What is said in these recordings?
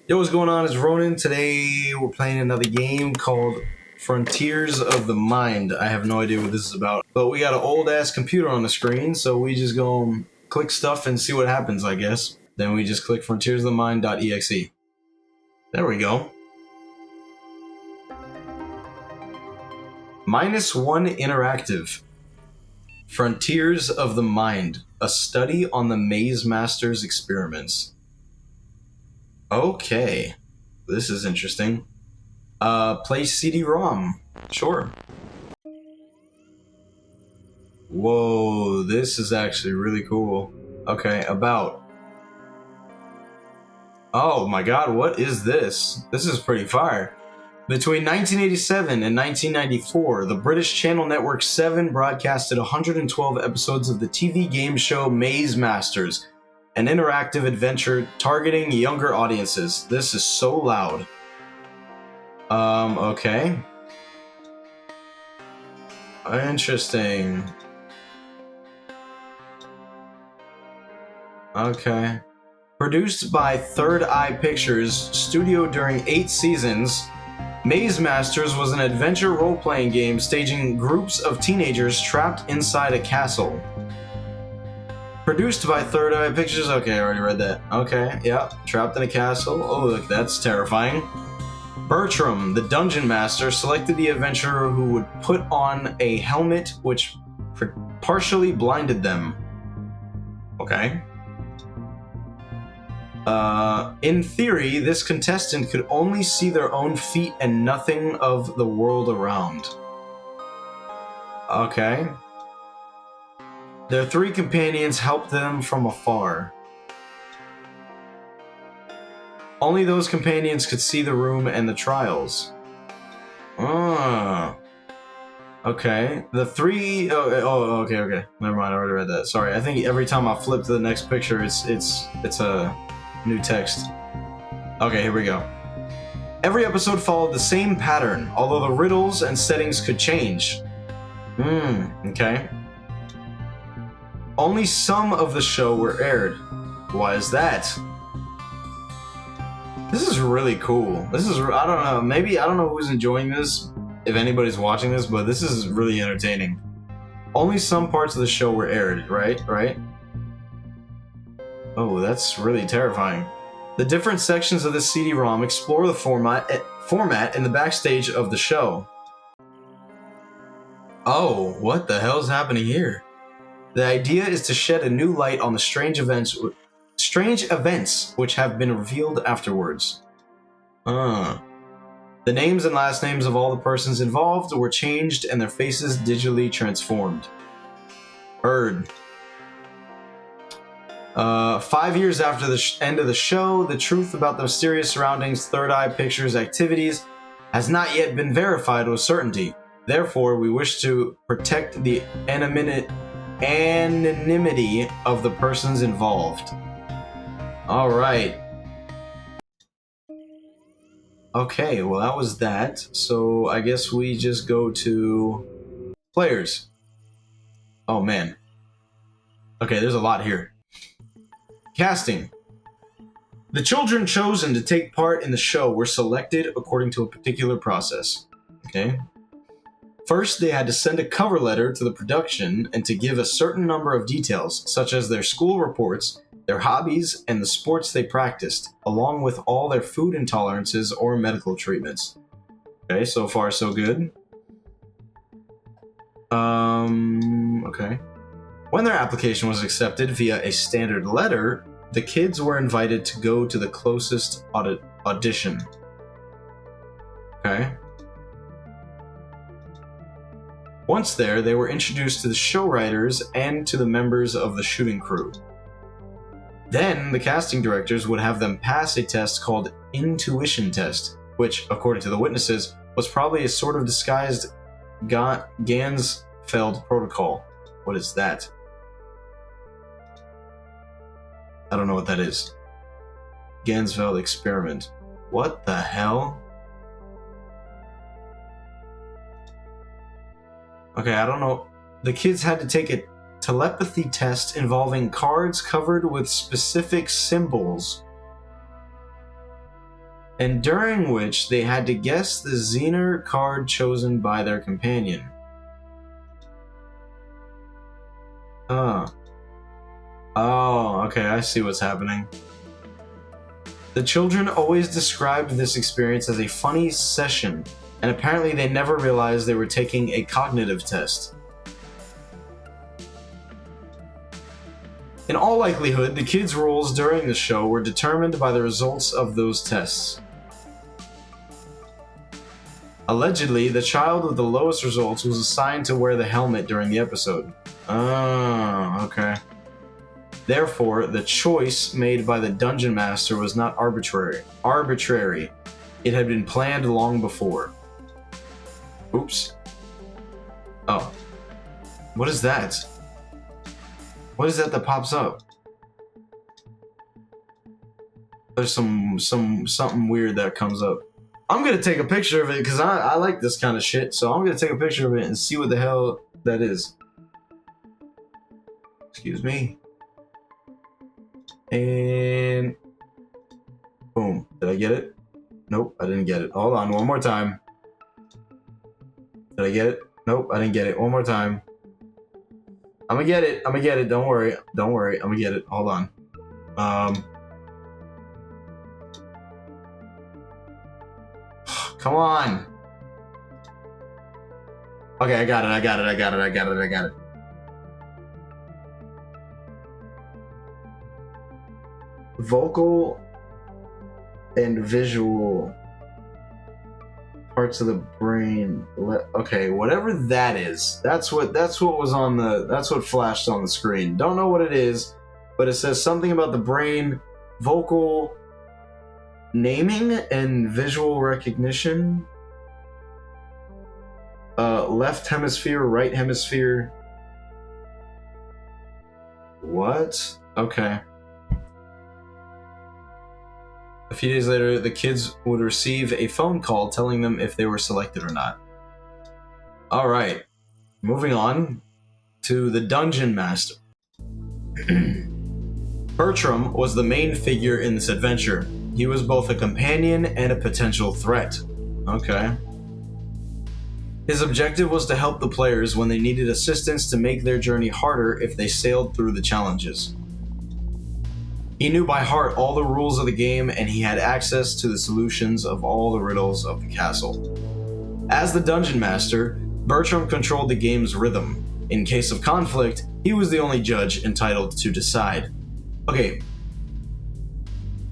Yo, what's going on? It's Ronan. Today we're playing another game called Frontiers of the Mind. I have no idea what this is about, but we got an old ass computer on the screen, so we just go click stuff and see what happens, I guess. Then we just click frontiersofthemind.exe. There we go. -1 interactive. Frontiers of the Mind, a study on the Maze Master's experiments. Okay, this is interesting. Play CD-ROM. Sure. Whoa, this is actually really cool. Okay, about. Oh my god, what is this? This is pretty fire. Between 1987 and 1994, the British channel network 7 broadcasted 112 episodes of the TV game show Maze Masters, an interactive adventure targeting younger audiences. This is so loud. Okay. Interesting. Okay. Produced by Third Eye Pictures Studio during 8 seasons, Maze Masters was an adventure role-playing game staging groups of teenagers trapped inside a castle. Produced by Third Eye Pictures. Okay, I already read that. Okay, yeah. Trapped in a castle. Oh, look, that's terrifying. Bertram, the dungeon master, selected the adventurer who would put on a helmet which partially blinded them. Okay. In theory, this contestant could only see their own feet and nothing of the world around. Okay. Their 3 companions helped them from afar. Only those companions could see the room and the trials. Okay. The 3... Oh, okay. Never mind, I already read that. Sorry, I think every time I flip to the next picture, it's a new text. Okay, here we go. Every episode followed the same pattern, although the riddles and settings could change. Okay. Only some of the show were aired. Why is that? This is really cool. This is, I don't know, maybe, I don't know who's enjoying this, if anybody's watching this, but this is really entertaining. Only some parts of the show were aired, right? Oh, that's really terrifying. The different sections of the CD-ROM explore the format in the backstage of the show. Oh, what the hell is happening here? The idea is to shed a new light on the strange events which have been revealed afterwards. The names and last names of all the persons involved were changed and their faces digitally transformed. Heard. 5 years after the end of the show, the truth about the mysterious surroundings Third Eye Pictures' activities has not yet been verified with certainty. Therefore, we wish to protect the anonymity of the persons involved. Alright. Okay, well that was that. So I guess we just go to players. Oh man. Okay, there's a lot here. Casting. The children chosen to take part in the show were selected according to a particular process. Okay. First, they had to send a cover letter to the production and to give a certain number of details, such as their school reports, their hobbies, and the sports they practiced, along with all their food intolerances or medical treatments. Okay, so far so good. Okay. When their application was accepted via a standard letter, the kids were invited to go to the closest audition. Okay. Once there, they were introduced to the show writers and to the members of the shooting crew. Then, the casting directors would have them pass a test called intuition test, which, according to the witnesses, was probably a sort of disguised Ganzfeld protocol. What is that? I don't know what that is. Ganzfeld experiment. What the hell? Okay, I don't know. The kids had to take a telepathy test involving cards covered with specific symbols. and during which they had to guess the Zener card chosen by their companion. Oh, okay, I see what's happening. The children always described this experience as a funny session, and apparently they never realized they were taking a cognitive test. In all likelihood, the kids' roles during the show were determined by the results of those tests. Allegedly, the child with the lowest results was assigned to wear the helmet during the episode. Oh, okay. Therefore, the choice made by the Dungeon Master was not arbitrary. It had been planned long before. Oops. Oh. What is that? What is that pops up? There's something weird that comes up. I'm gonna take a picture of it because I like this kind of shit, so I'm gonna take a picture of it and see what the hell that is. Excuse me. And boom. Did I get it? Nope, I didn't get it. Hold on, one more time. Did I get it? Nope, I didn't get it. One more time. I'm gonna get it. Don't worry. I'm gonna get it. Hold on. Come on. Okay, I got it. Vocal and visual parts of the brain. Okay, whatever that is. That's what was on that's what flashed on the screen. Don't know what it is, but it says something about the brain, vocal naming and visual recognition. Left hemisphere, right hemisphere. What? Okay. A few days later, the kids would receive a phone call telling them if they were selected or not. Alright, moving on to the Dungeon Master. Bertram was the main figure in this adventure. He was both a companion and a potential threat. Okay. His objective was to help the players when they needed assistance to make their journey harder if they sailed through the challenges. He knew by heart all the rules of the game, and he had access to the solutions of all the riddles of the castle. As the Dungeon Master, Bertram controlled the game's rhythm. In case of conflict, he was the only judge entitled to decide. Okay,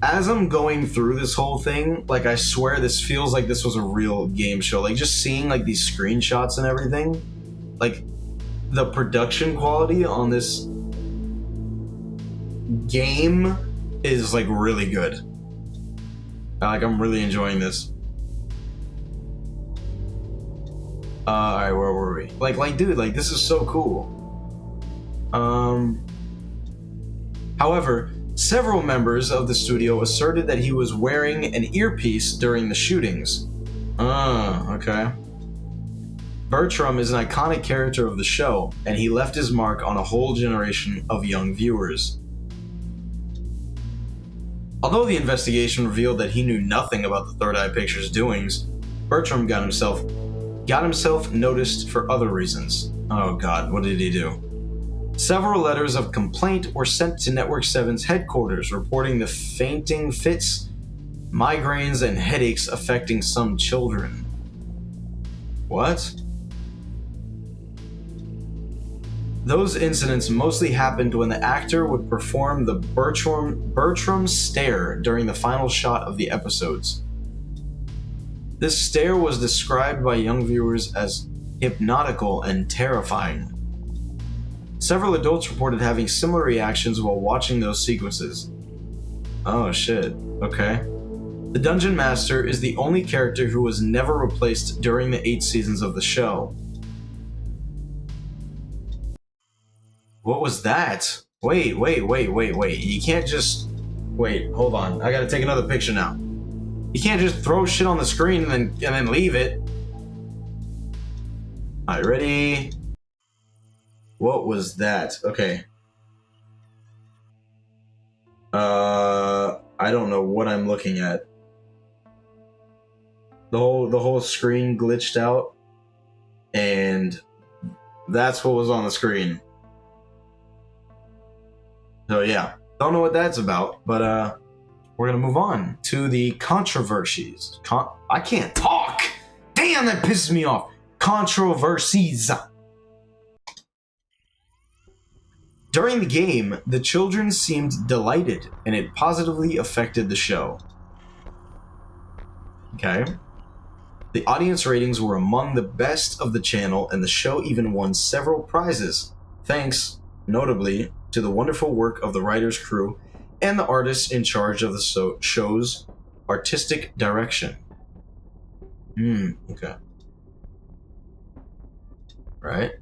as I'm going through this whole thing, like, I swear this feels like this was a real game show. Like, just seeing, like, these screenshots and everything, like, the production quality on this game is, like, really good. Like, I'm really enjoying this. Alright, where were we? Like, dude, like, this is so cool. However, several members of the studio asserted that he was wearing an earpiece during the shootings. Okay. Bertram is an iconic character of the show, and he left his mark on a whole generation of young viewers. Although the investigation revealed that he knew nothing about the Third Eye Pictures' doings, Bertram got himself noticed for other reasons. Oh god, what did he do? Several letters of complaint were sent to Network 7's headquarters reporting the fainting fits, migraines, and headaches affecting some children. What? Those incidents mostly happened when the actor would perform the Bertram stare during the final shot of the episodes. This stare was described by young viewers as hypnotical and terrifying. Several adults reported having similar reactions while watching those sequences. Oh shit, okay. The Dungeon Master is the only character who was never replaced during the 8 seasons of the show. What was that? Wait. You can't just... Wait, hold on. I gotta take another picture now. You can't just throw shit on the screen and then leave it. Alright, ready? What was that? Okay. I don't know what I'm looking at. The whole screen glitched out, and that's what was on the screen. So yeah, don't know what that's about, but we're gonna move on to the controversies. I can't talk. Damn, that pisses me off. Controversies. During the game, the children seemed delighted, and it positively affected the show. Okay. The audience ratings were among the best of the channel, and the show even won several prizes, thanks, notably, to the wonderful work of the writers' crew and the artists in charge of the show's artistic direction. Okay. Right.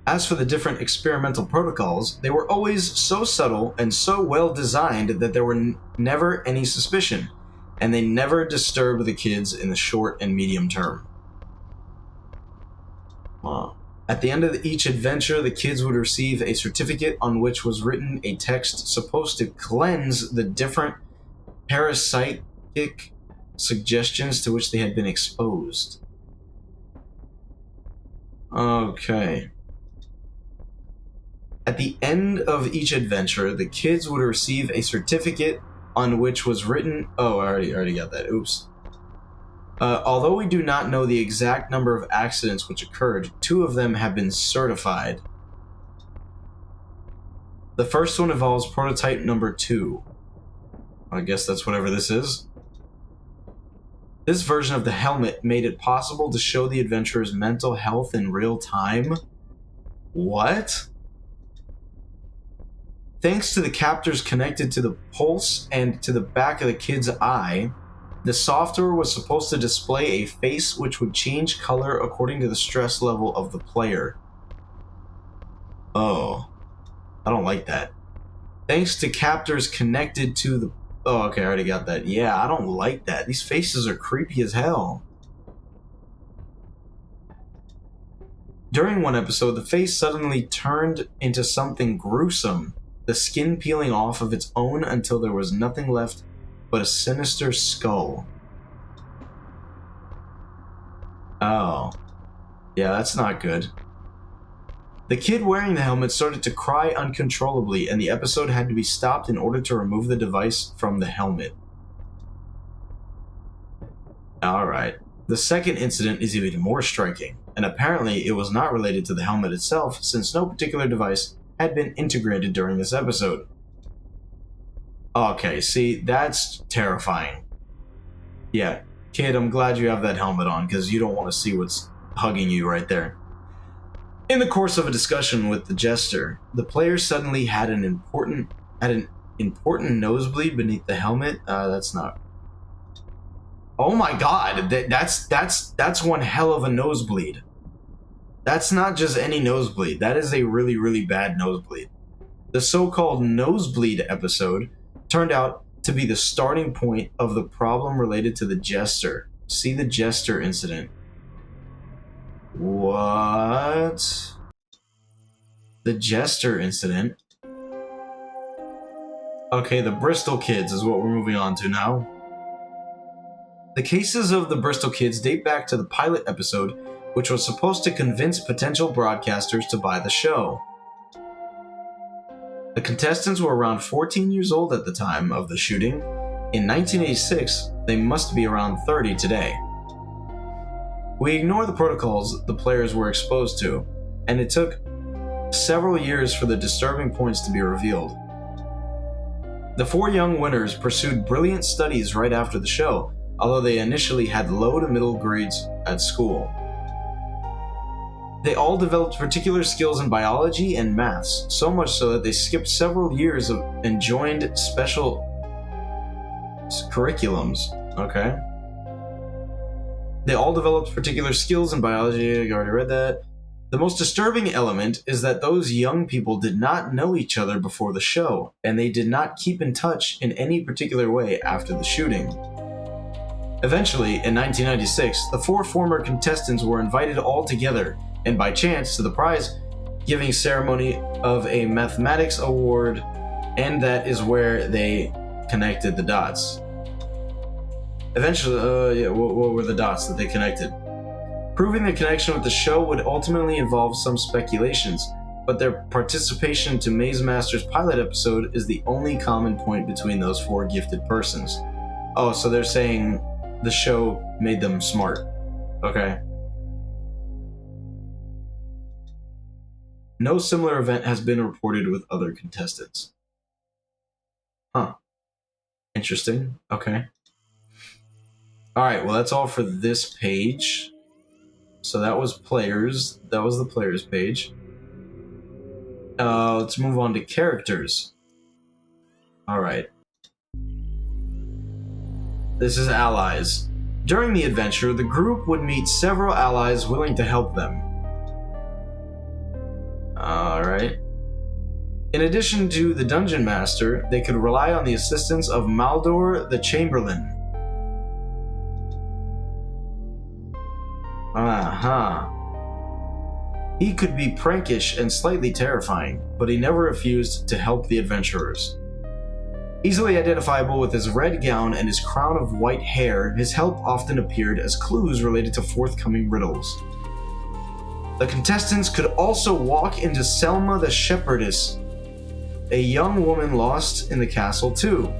As for the different experimental protocols, they were always so subtle and so well designed that there were never any suspicion, and they never disturbed the kids in the short and medium term. At the end of each adventure, the kids would receive a certificate on which was written a text supposed to cleanse the different parasitic suggestions to which they had been exposed. Okay. At the end of each adventure, the kids would receive a certificate on which was written... Oh, I already got that. Oops. Although we do not know the exact number of accidents which occurred, 2 of them have been certified. The first one involves prototype number 2. I guess that's whatever this is. This version of the helmet made it possible to show the adventurer's mental health in real time. What? Thanks to the captors connected to the pulse and to the back of the kid's eye, the software was supposed to display a face which would change color according to the stress level of the player. Oh, I don't like that. Thanks to captors connected to the... Oh, okay, I already got that. Yeah, I don't like that. These faces are creepy as hell. During one episode, the face suddenly turned into something gruesome, the skin peeling off of its own until there was nothing left but a sinister skull. Oh. Yeah, that's not good. The kid wearing the helmet started to cry uncontrollably, and the episode had to be stopped in order to remove the device from the helmet. Alright. The second incident is even more striking, and apparently it was not related to the helmet itself, since no particular device had been integrated during this episode. Okay, see, that's terrifying. Yeah, kid, I'm glad you have that helmet on, because you don't want to see what's hugging you right there. In the course of a discussion with the jester, the player suddenly had an important nosebleed beneath the helmet. That's not... Oh my god, that's one hell of a nosebleed. That's not just any nosebleed, that is a really, really bad nosebleed. The so-called nosebleed episode turned out to be the starting point of the problem related to the jester. See the jester incident. What? The jester incident? Okay, the Bristol kids is what we're moving on to now. The cases of the Bristol kids date back to the pilot episode, which was supposed to convince potential broadcasters to buy the show. The contestants were around 14 years old at the time of the shooting. In 1986, they must be around 30 today. We ignore the protocols the players were exposed to, and it took several years for the disturbing points to be revealed. The 4 young winners pursued brilliant studies right after the show, although they initially had low to middle grades at school. They all developed particular skills in biology and maths, so much so that they skipped several years and joined special curriculums. Okay. They all developed particular skills in biology. I already read that. The most disturbing element is that those young people did not know each other before the show, and they did not keep in touch in any particular way after the shooting. Eventually, in 1996, the 4 former contestants were invited all together, and by chance, to the prize-giving ceremony of a mathematics award, and that is where they connected the dots. Eventually, yeah, what were the dots that they connected? Proving the connection with the show would ultimately involve some speculations, but their participation to Maze Master's pilot episode is the only common point between those four gifted persons. Oh, so they're saying the show made them smart. Okay. No similar event has been reported with other contestants. Huh. Interesting. Okay. Alright, well that's all for this page. So that was players. That was the players page. Let's move on to characters. Alright. This is allies. During the adventure, the group would meet several allies willing to help them. Alright. In addition to the Dungeon Master, they could rely on the assistance of Maldor the Chamberlain. He could be prankish and slightly terrifying, but he never refused to help the adventurers. Easily identifiable with his red gown and his crown of white hair, his help often appeared as clues related to forthcoming riddles. The contestants could also walk into Selma the Shepherdess, a young woman lost in the castle too.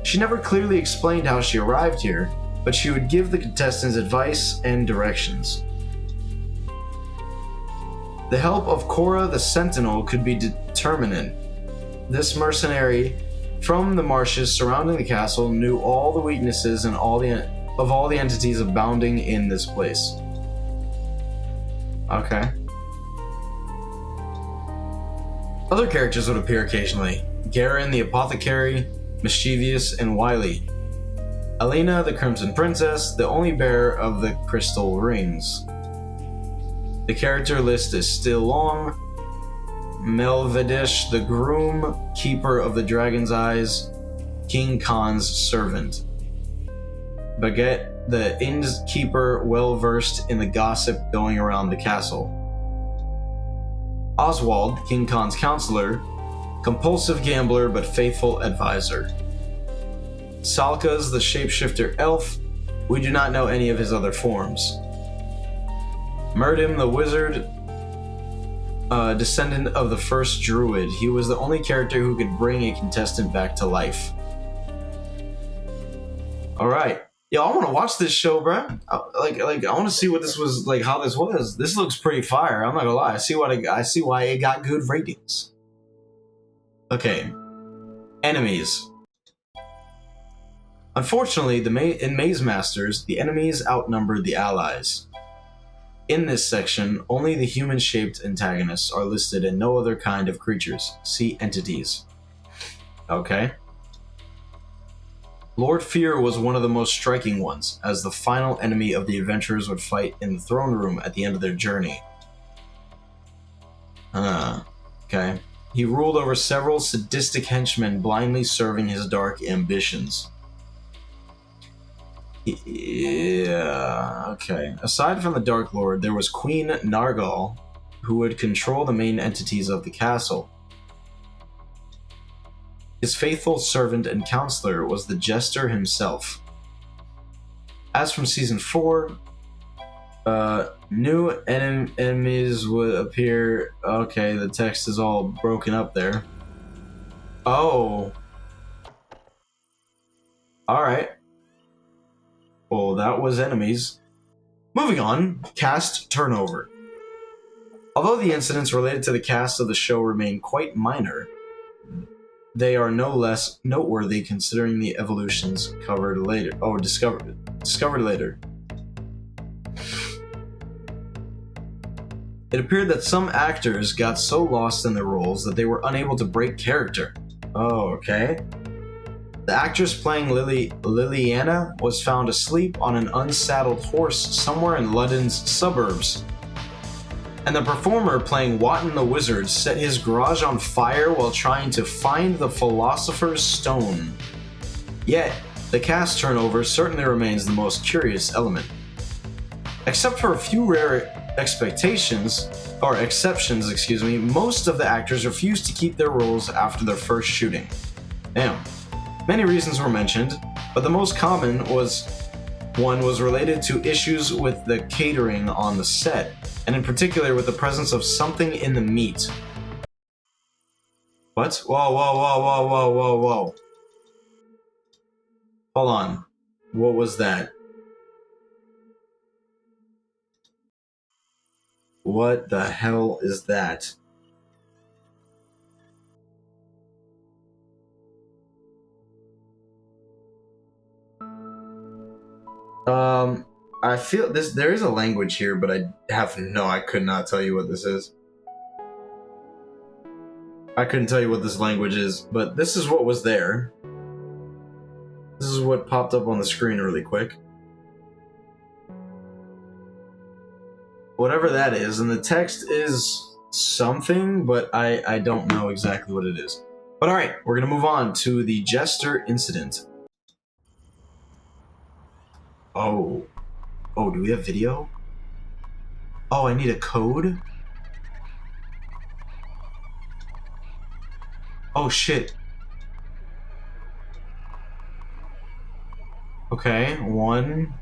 She never clearly explained how she arrived here, but she would give the contestants advice and directions. The help of Cora the Sentinel could be determinant. This mercenary from the marshes surrounding the castle knew all the weaknesses and all the entities abounding in this place. Okay. Other characters would appear occasionally. Garen the Apothecary, Mischievous, and Wily. Alina the Crimson Princess, the only bearer of the crystal rings. The character list is still long. Melvedish the Groom, Keeper of the Dragon's Eyes, King Khan's servant. Baguette the innkeeper, well versed in the gossip going around the castle. Oswald, King Khan's counselor, compulsive gambler but faithful advisor. Salka's the shapeshifter elf. We do not know any of his other forms. Murdim the wizard, descendant of the first druid. He was the only character who could bring a contestant back to life. Alright. Yo, I want to watch this show, bruh. I want to see what this was, like, how this was. This looks pretty fire, I'm not gonna lie. I see why it got good ratings. Okay. Enemies. Unfortunately, in Maze Masters, the enemies outnumbered the allies. In this section, only the human-shaped antagonists are listed and no other kind of creatures. See entities. Okay. Lord Fear was one of the most striking ones, as the final enemy of the adventurers would fight in the throne room at the end of their journey. Okay. He ruled over several sadistic henchmen blindly serving his dark ambitions. Yeah, okay. Aside from the Dark Lord, there was Queen Nargal, who would control the main entities of the castle. His faithful servant and counselor was the Jester himself. As from Season 4, new enemies would appear. Okay, the text is all broken up there. Oh. Alright. Well, that was enemies. Moving on, cast turnover. Although the incidents related to the cast of the show remain quite minor, they are no less noteworthy considering the evolutions covered later. Oh, discovered later. It appeared that some actors got so lost in their roles that they were unable to break character. Oh, okay. The actress playing Liliana was found asleep on an unsaddled horse somewhere in London's suburbs. And the performer playing Wotan the Wizard set his garage on fire while trying to find the Philosopher's Stone. Yet, the cast turnover certainly remains the most curious element. Except for a few rare exceptions, most of the actors refused to keep their roles after their first shooting. Damn. Many reasons were mentioned, But the most common one was related to issues with the catering on the set, and in particular with the presence of something in the meat. What? Whoa, whoa, whoa, whoa, whoa, whoa, whoa. Hold on. What was that? What the hell is that? I feel there is a language here, but I could not tell you what this is. I couldn't tell you what this language is, but this is what was there. This is what popped up on the screen really quick. Whatever that is, and the text is something, but I don't know exactly what it is. But alright, we're gonna move on to the Jester incident. Oh, do we have video? Oh, I need a code? Oh, shit. Okay, 1,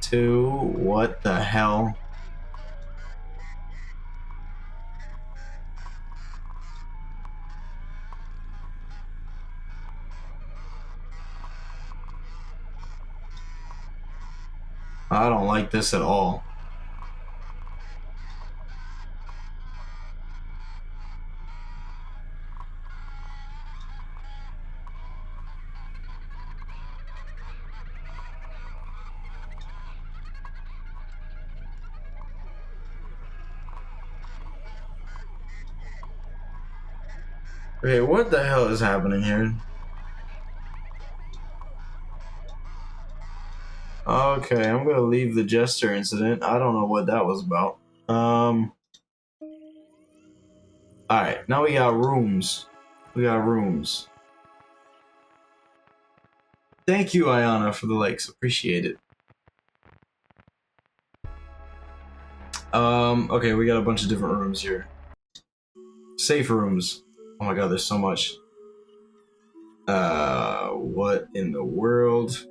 2, what the hell? I don't like this at all. Okay, what the hell is happening here? Okay, I'm gonna leave the Jester incident. I don't know what that was about. Alright, now we got rooms. Thank you, Ayana, for the likes. Appreciate it. Okay, we got a bunch of different rooms here. Safe rooms. Oh my god, there's so much. What in the world?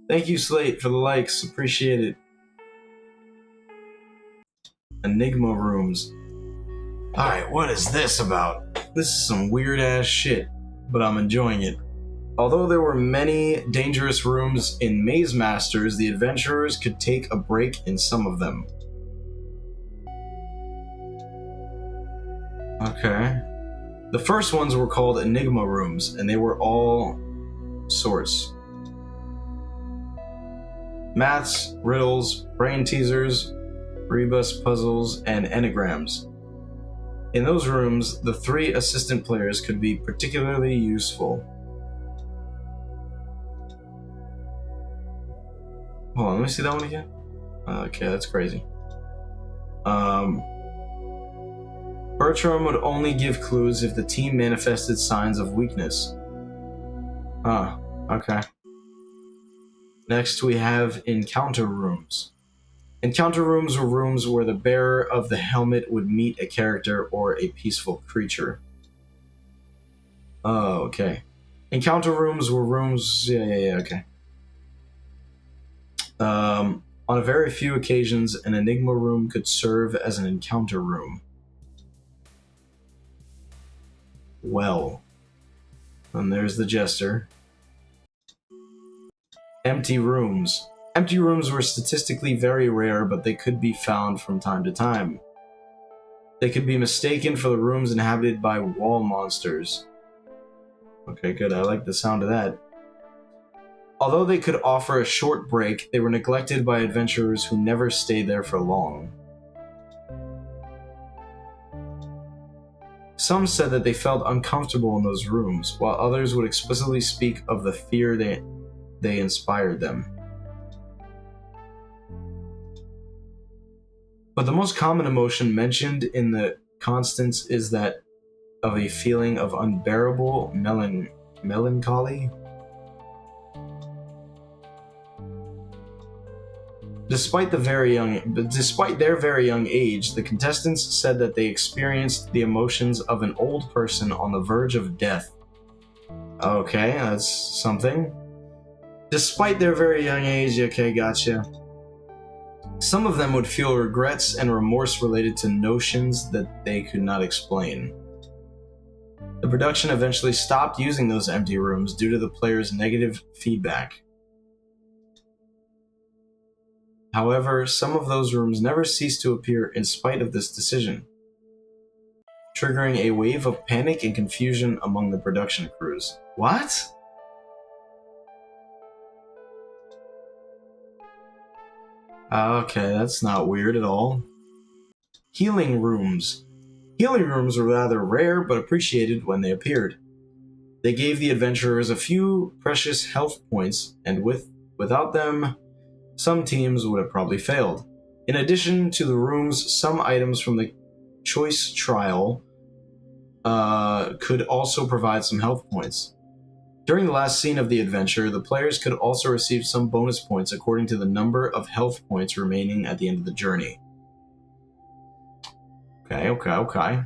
Thank you, Slate, for the likes. Appreciate it. Enigma rooms. Alright, what is this about? This is some weird ass shit, but I'm enjoying it. Although there were many dangerous rooms in Maze Masters, the adventurers could take a break in some of them. Okay. The first ones were called Enigma rooms, and they were all sorts. Maths, riddles, brain teasers, rebus puzzles, and enneagrams. In those rooms, the 3 assistant players could be particularly useful. Hold on, let me see that one again. Okay, that's crazy. Bertram would only give clues if the team manifested signs of weakness. Okay. Next, we have encounter rooms. Encounter rooms were rooms where the bearer of the helmet would meet a character or a peaceful creature. Oh, okay. Encounter rooms were rooms... Yeah, okay. On a very few occasions, an Enigma room could serve as an encounter room. Well. And there's the Jester. Empty rooms. Empty rooms were statistically very rare, but they could be found from time to time. They could be mistaken for the rooms inhabited by wall monsters. Okay, good. I like the sound of that. Although they could offer a short break, they were neglected by adventurers who never stayed there for long. Some said that they felt uncomfortable in those rooms, while others would explicitly speak of the fear they inspired them. But the most common emotion mentioned in the constants is that of a feeling of unbearable melancholy. Despite their very young age, the contestants said that they experienced the emotions of an old person on the verge of death. Okay, that's something. Despite their very young age, okay, gotcha. Some of them would feel regrets and remorse related to notions that they could not explain. The production eventually stopped using those empty rooms due to the players' negative feedback. However, some of those rooms never ceased to appear in spite of this decision, triggering a wave of panic and confusion among the production crews. What? Okay, that's not weird at all. Healing rooms. Healing rooms were rather rare but appreciated when they appeared. They gave the adventurers a few precious health points, and without them, some teams would have probably failed. In addition to the rooms, some items from the choice trial could also provide some health points. During the last scene of the adventure, the players could also receive some bonus points according to the number of health points remaining at the end of the journey. Okay.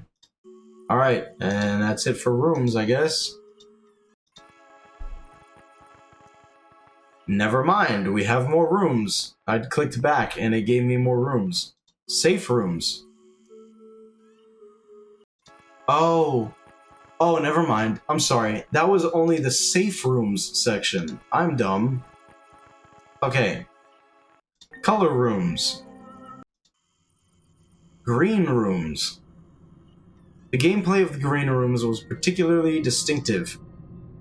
Alright, and that's it for rooms, I guess. Never mind, we have more rooms. I clicked back and it gave me more rooms. Safe rooms. Oh, never mind. I'm sorry. That was only the safe rooms section. I'm dumb. Okay. Color rooms. Green rooms. The gameplay of the green rooms was particularly distinctive.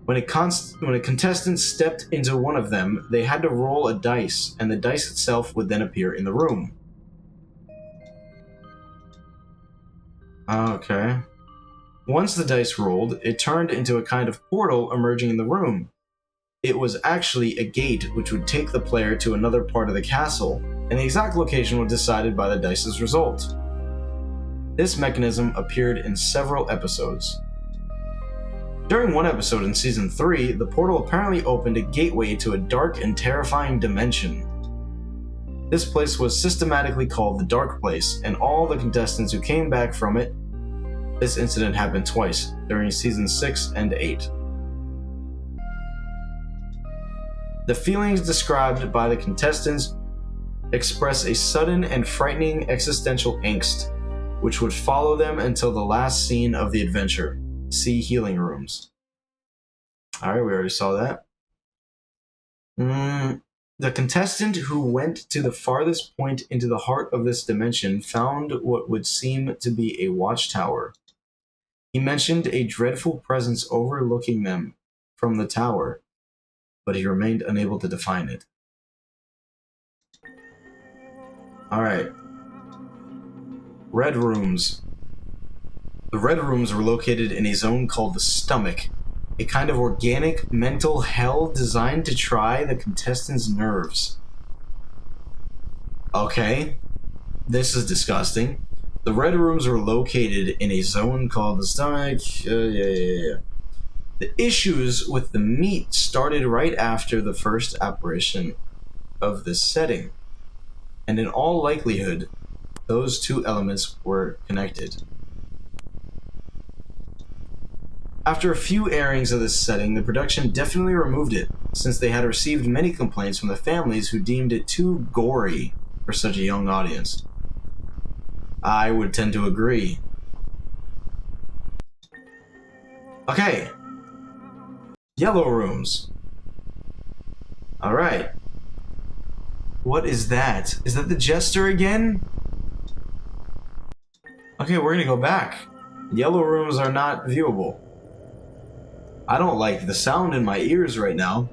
When a contestant stepped into one of them, they had to roll a dice, and the dice itself would then appear in the room. Okay. Once the dice rolled, it turned into a kind of portal emerging in the room. It was actually a gate which would take the player to another part of the castle, and the exact location was decided by the dice's result. This mechanism appeared in several episodes. During one episode in Season 3, the portal apparently opened a gateway to a dark and terrifying dimension. This place was systematically called the Dark Place, and all the contestants who came back from it. This incident happened twice, during Seasons 6 and 8. The feelings described by the contestants express a sudden and frightening existential angst, which would follow them until the last scene of the adventure. See healing rooms. Alright, we already saw that. The contestant who went to the farthest point into the heart of this dimension found what would seem to be a watchtower. He mentioned a dreadful presence overlooking them from the tower, but he remained unable to define it. Alright. Red rooms. The red rooms were located in a zone called the stomach, a kind of organic mental hell designed to try the contestants' nerves. Okay, this is disgusting. The red rooms were located in a zone called the stomach. The issues with the meat started right after the first apparition of this setting, and in all likelihood, those two elements were connected. After a few airings of this setting, the production definitely removed it, since they had received many complaints from the families who deemed it too gory for such a young audience. I would tend to agree. Okay. Yellow rooms. Alright. What is that? Is that the Jester again? Okay, we're gonna go back. Yellow rooms are not viewable. I don't like the sound in my ears right now.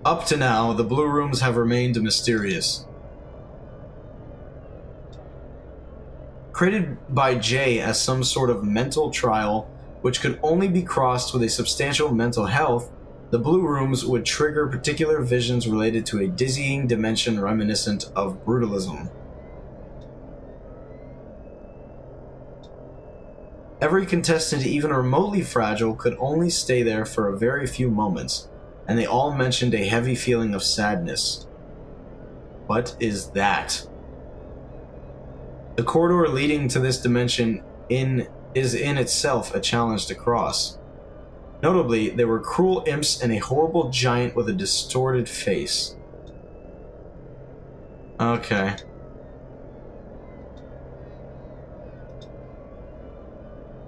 Up to now, the blue rooms have remained mysterious. Created by Jay as some sort of mental trial, which could only be crossed with a substantial mental health, the blue rooms would trigger particular visions related to a dizzying dimension reminiscent of brutalism. Every contestant, even remotely fragile, could only stay there for a very few moments, and they all mentioned a heavy feeling of sadness. What is that? The corridor leading to this dimension is in itself a challenge to cross. Notably, there were cruel imps and a horrible giant with a distorted face. Okay.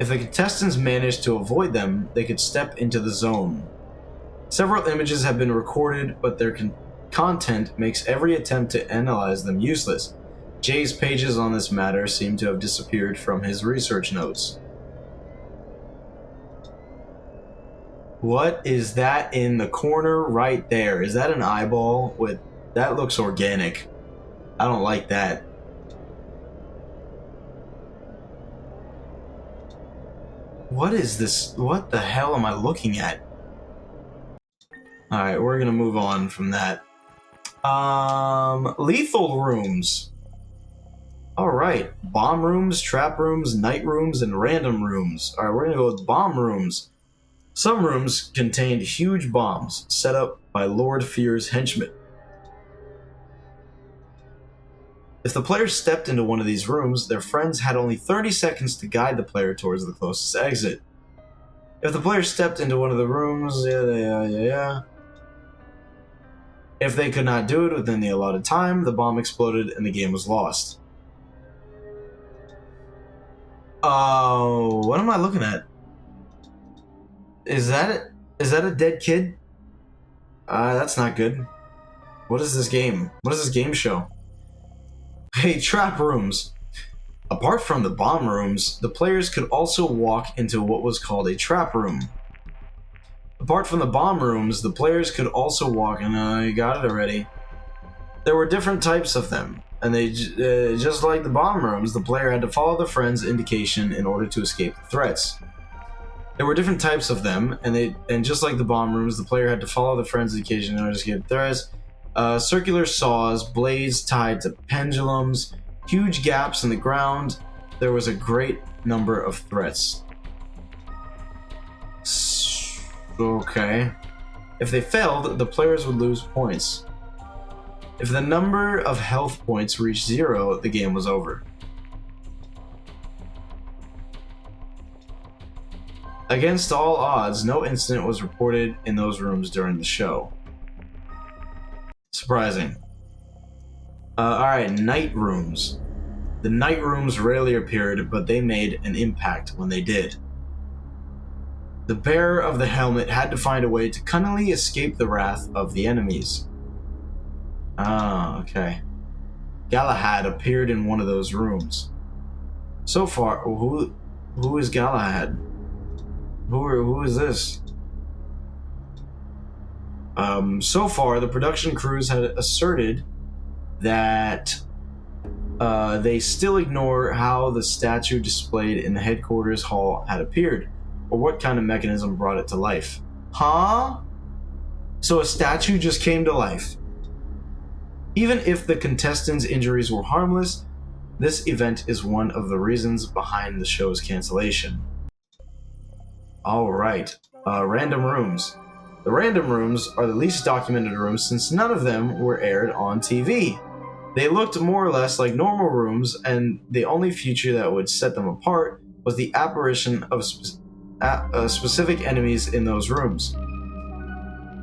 If the contestants managed to avoid them, they could step into the zone. Several images have been recorded, but their content makes every attempt to analyze them useless. Jay's pages on this matter seem to have disappeared from his research notes. What is that in the corner right there? Is that an eyeball with... That looks organic. I don't like that. What is this? What the hell am I looking at? Alright, we're gonna move on from that. Lethal rooms. Alright, bomb rooms, trap rooms, night rooms, and random rooms. Alright, we're gonna go with bomb rooms. Some rooms contained huge bombs set up by Lord Fear's henchmen. If the player stepped into one of these rooms, their friends had only 30 seconds to guide the player towards the closest exit. If the player stepped into one of the rooms, if they could not do it within the allotted time, the bomb exploded and the game was lost. Oh, what am I looking at? Is that a dead kid? That's not good. What is this game? What does this game show? Hey, trap rooms. Apart from the bomb rooms, the players could also walk into what was called a trap room. Apart from the bomb rooms, the players could also walk in... you got it already. There were different types of them, and they just like the bomb rooms, the player had to follow the friend's indication in order to escape the threats. There were different types of them, and just like the bomb rooms, the player had to follow the friend's indication in order to escape the threats. Circular saws, blades tied to pendulums, huge gaps in the ground. There was a great number of threats. Okay. If they failed, the players would lose points. If the number of health points reached 0, the game was over. Against all odds, no incident was reported in those rooms during the show. Surprising. Alright, night rooms. The night rooms rarely appeared, but they made an impact when they did. The bearer of the helmet had to find a way to cunningly escape the wrath of the enemies. Ah, okay. Galahad appeared in one of those rooms. So far, who is Galahad? Who is this? So far, the production crews had asserted that they still ignore how the statue displayed in the headquarters hall had appeared, or what kind of mechanism brought it to life. Huh? So a statue just came to life. Even if the contestants' injuries were harmless, this event is one of the reasons behind the show's cancellation. Alright, random rooms. The random rooms are the least documented rooms since none of them were aired on TV. They looked more or less like normal rooms, and the only feature that would set them apart was the apparition of specific enemies in those rooms.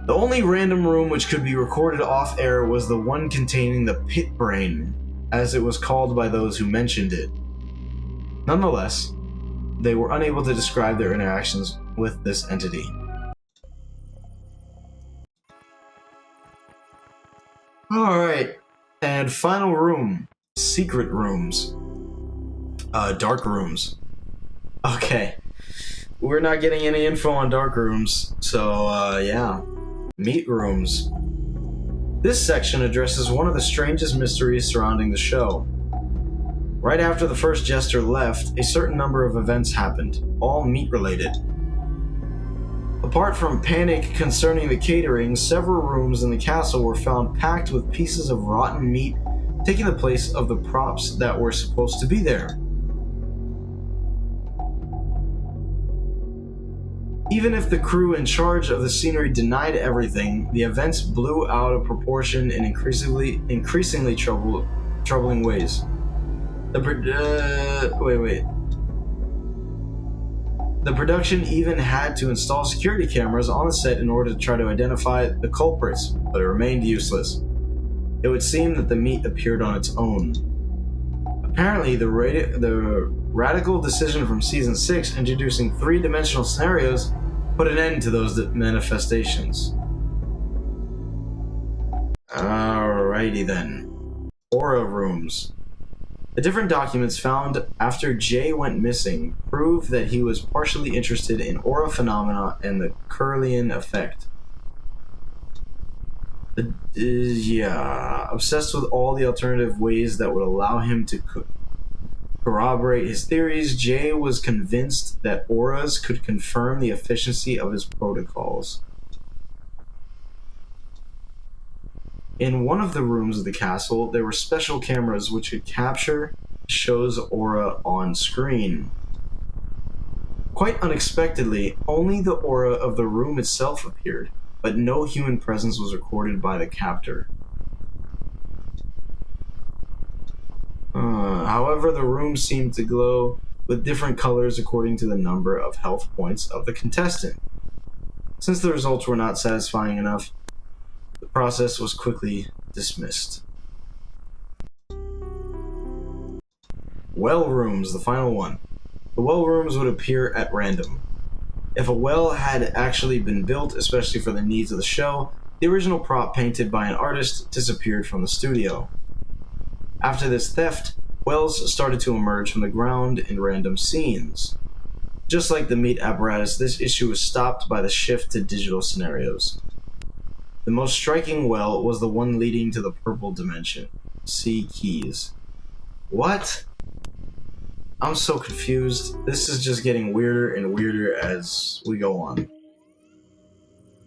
The only random room which could be recorded off-air was the one containing the pit brain, as it was called by those who mentioned it. Nonetheless, they were unable to describe their interactions with this entity. Alright, and final room. Secret rooms. Dark rooms. Okay. We're not getting any info on dark rooms, so, yeah. Meat rooms. This section addresses one of the strangest mysteries surrounding the show. Right after the first jester left, a certain number of events happened, all meat-related. Apart from panic concerning the catering, several rooms in the castle were found packed with pieces of rotten meat, taking the place of the props that were supposed to be there. Even if the crew in charge of the scenery denied everything, the events blew out of proportion in increasingly troubling ways. The production even had to install security cameras on the set in order to try to identify the culprits, but it remained useless. It would seem that the meat appeared on its own. Apparently, the radical decision from Season 6 introducing three-dimensional scenarios put an end to those manifestations. Alrighty then. Aura rooms. The different documents found after Jay went missing prove that he was partially interested in aura phenomena and the Curlian effect. Obsessed with all the alternative ways that would allow him to corroborate his theories, Jay was convinced that auras could confirm the efficiency of his protocols. In one of the rooms of the castle, there were special cameras which could capture the show's aura on screen. Quite unexpectedly, only the aura of the room itself appeared, but no human presence was recorded by the captor. However, the room seemed to glow with different colors according to the number of health points of the contestant. Since the results were not satisfying enough, the process was quickly dismissed. Well rooms, the final one. The well rooms would appear at random. If a well had actually been built, especially for the needs of the show, the original prop painted by an artist disappeared from the studio. After this theft, wells started to emerge from the ground in random scenes. Just like the meat apparatus, this issue was stopped by the shift to digital scenarios. The most striking well was the one leading to the purple dimension. See keys. What? I'm so confused. This is just getting weirder and weirder as we go on.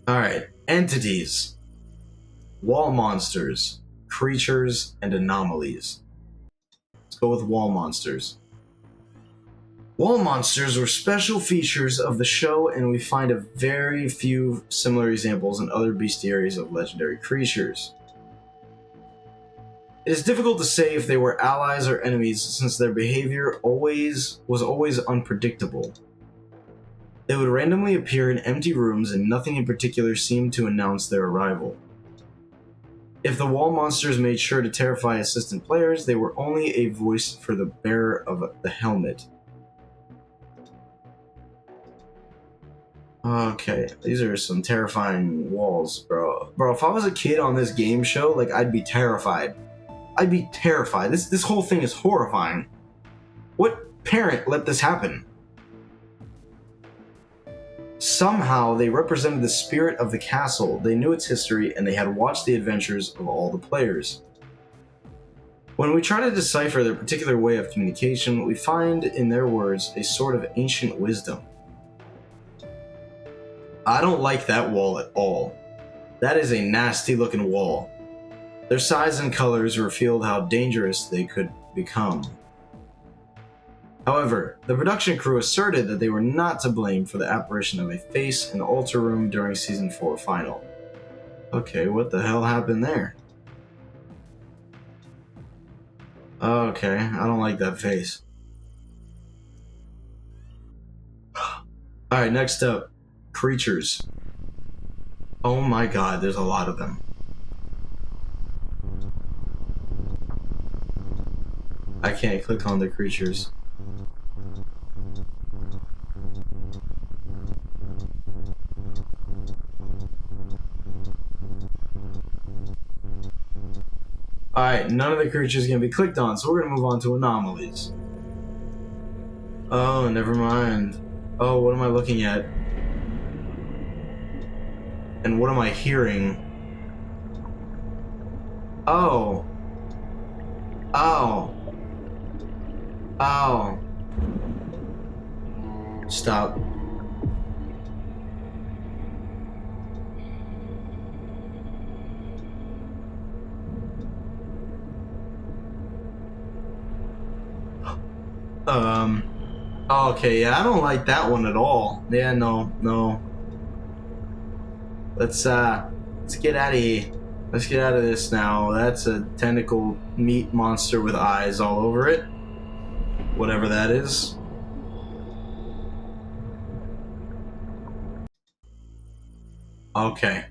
Alright, entities. Wall monsters, creatures, and anomalies. Let's go with wall monsters. Wall monsters were special features of the show, and we find a very few similar examples in other bestiaries of legendary creatures. It is difficult to say if they were allies or enemies, since their behavior was always unpredictable. They would randomly appear in empty rooms, and nothing in particular seemed to announce their arrival. If the wall monsters made sure to terrify assistant players, they were only a voice for the bearer of the helmet. Okay, these are some terrifying walls, bro. Bro, if I was a kid on this game show, like, I'd be terrified. I'd be terrified. This whole thing is horrifying. What parent let this happen? Somehow, they represented the spirit of the castle, they knew its history, and they had watched the adventures of all the players. When we try to decipher their particular way of communication, we find, in their words, a sort of ancient wisdom. I don't like that wall at all. That is a nasty looking wall. Their size and colors revealed how dangerous they could become. However, the production crew asserted that they were not to blame for the apparition of a face in the altar room during Season 4 final. Okay, what the hell happened there? Okay, I don't like that face. Alright, next up. Creatures. Oh my god, there's a lot of them. I can't click on the creatures. Alright, none of the creatures can be clicked on, so we're gonna move on to anomalies. Oh, never mind. Oh, what am I looking at? And what am I hearing? Oh. Oh. Oh. Stop. Okay, yeah, I don't like that one at all. Yeah, no. Let's get out of here. Let's get out of this now. That's a tentacle meat monster with eyes all over it. Whatever that is. Okay.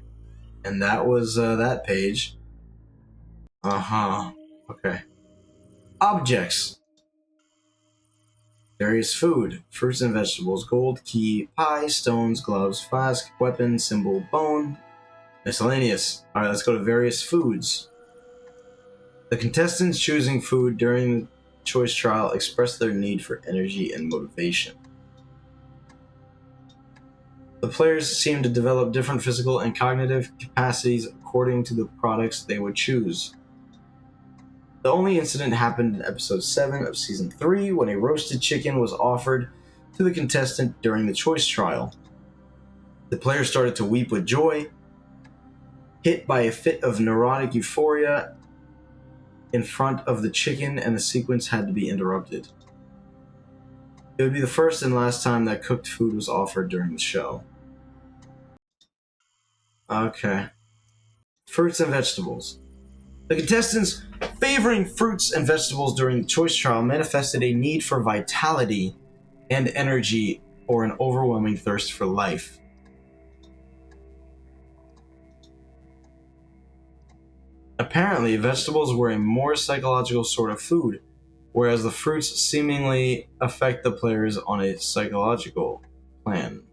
And that was that page. Uh-huh. Okay. Objects. Various food. Fruits and vegetables. Gold, key, pie, stones, gloves, flask, weapon, symbol, bone. Miscellaneous. Alright, let's go to various foods. The contestants choosing food during the choice trial express their need for energy and motivation. The players seem to develop different physical and cognitive capacities according to the products they would choose. The only incident happened in episode 7 of season 3 when a roasted chicken was offered to the contestant during the choice trial. The player started to weep with joy, hit by a fit of neurotic euphoria in front of the chicken, and the sequence had to be interrupted. It would be the first and last time that cooked food was offered during the show. Okay. Fruits and vegetables. The contestants favoring fruits and vegetables during the choice trial manifested a need for vitality and energy or an overwhelming thirst for life. Apparently, vegetables were a more psychological sort of food, whereas the fruits seemingly affect the players on a psychological plan.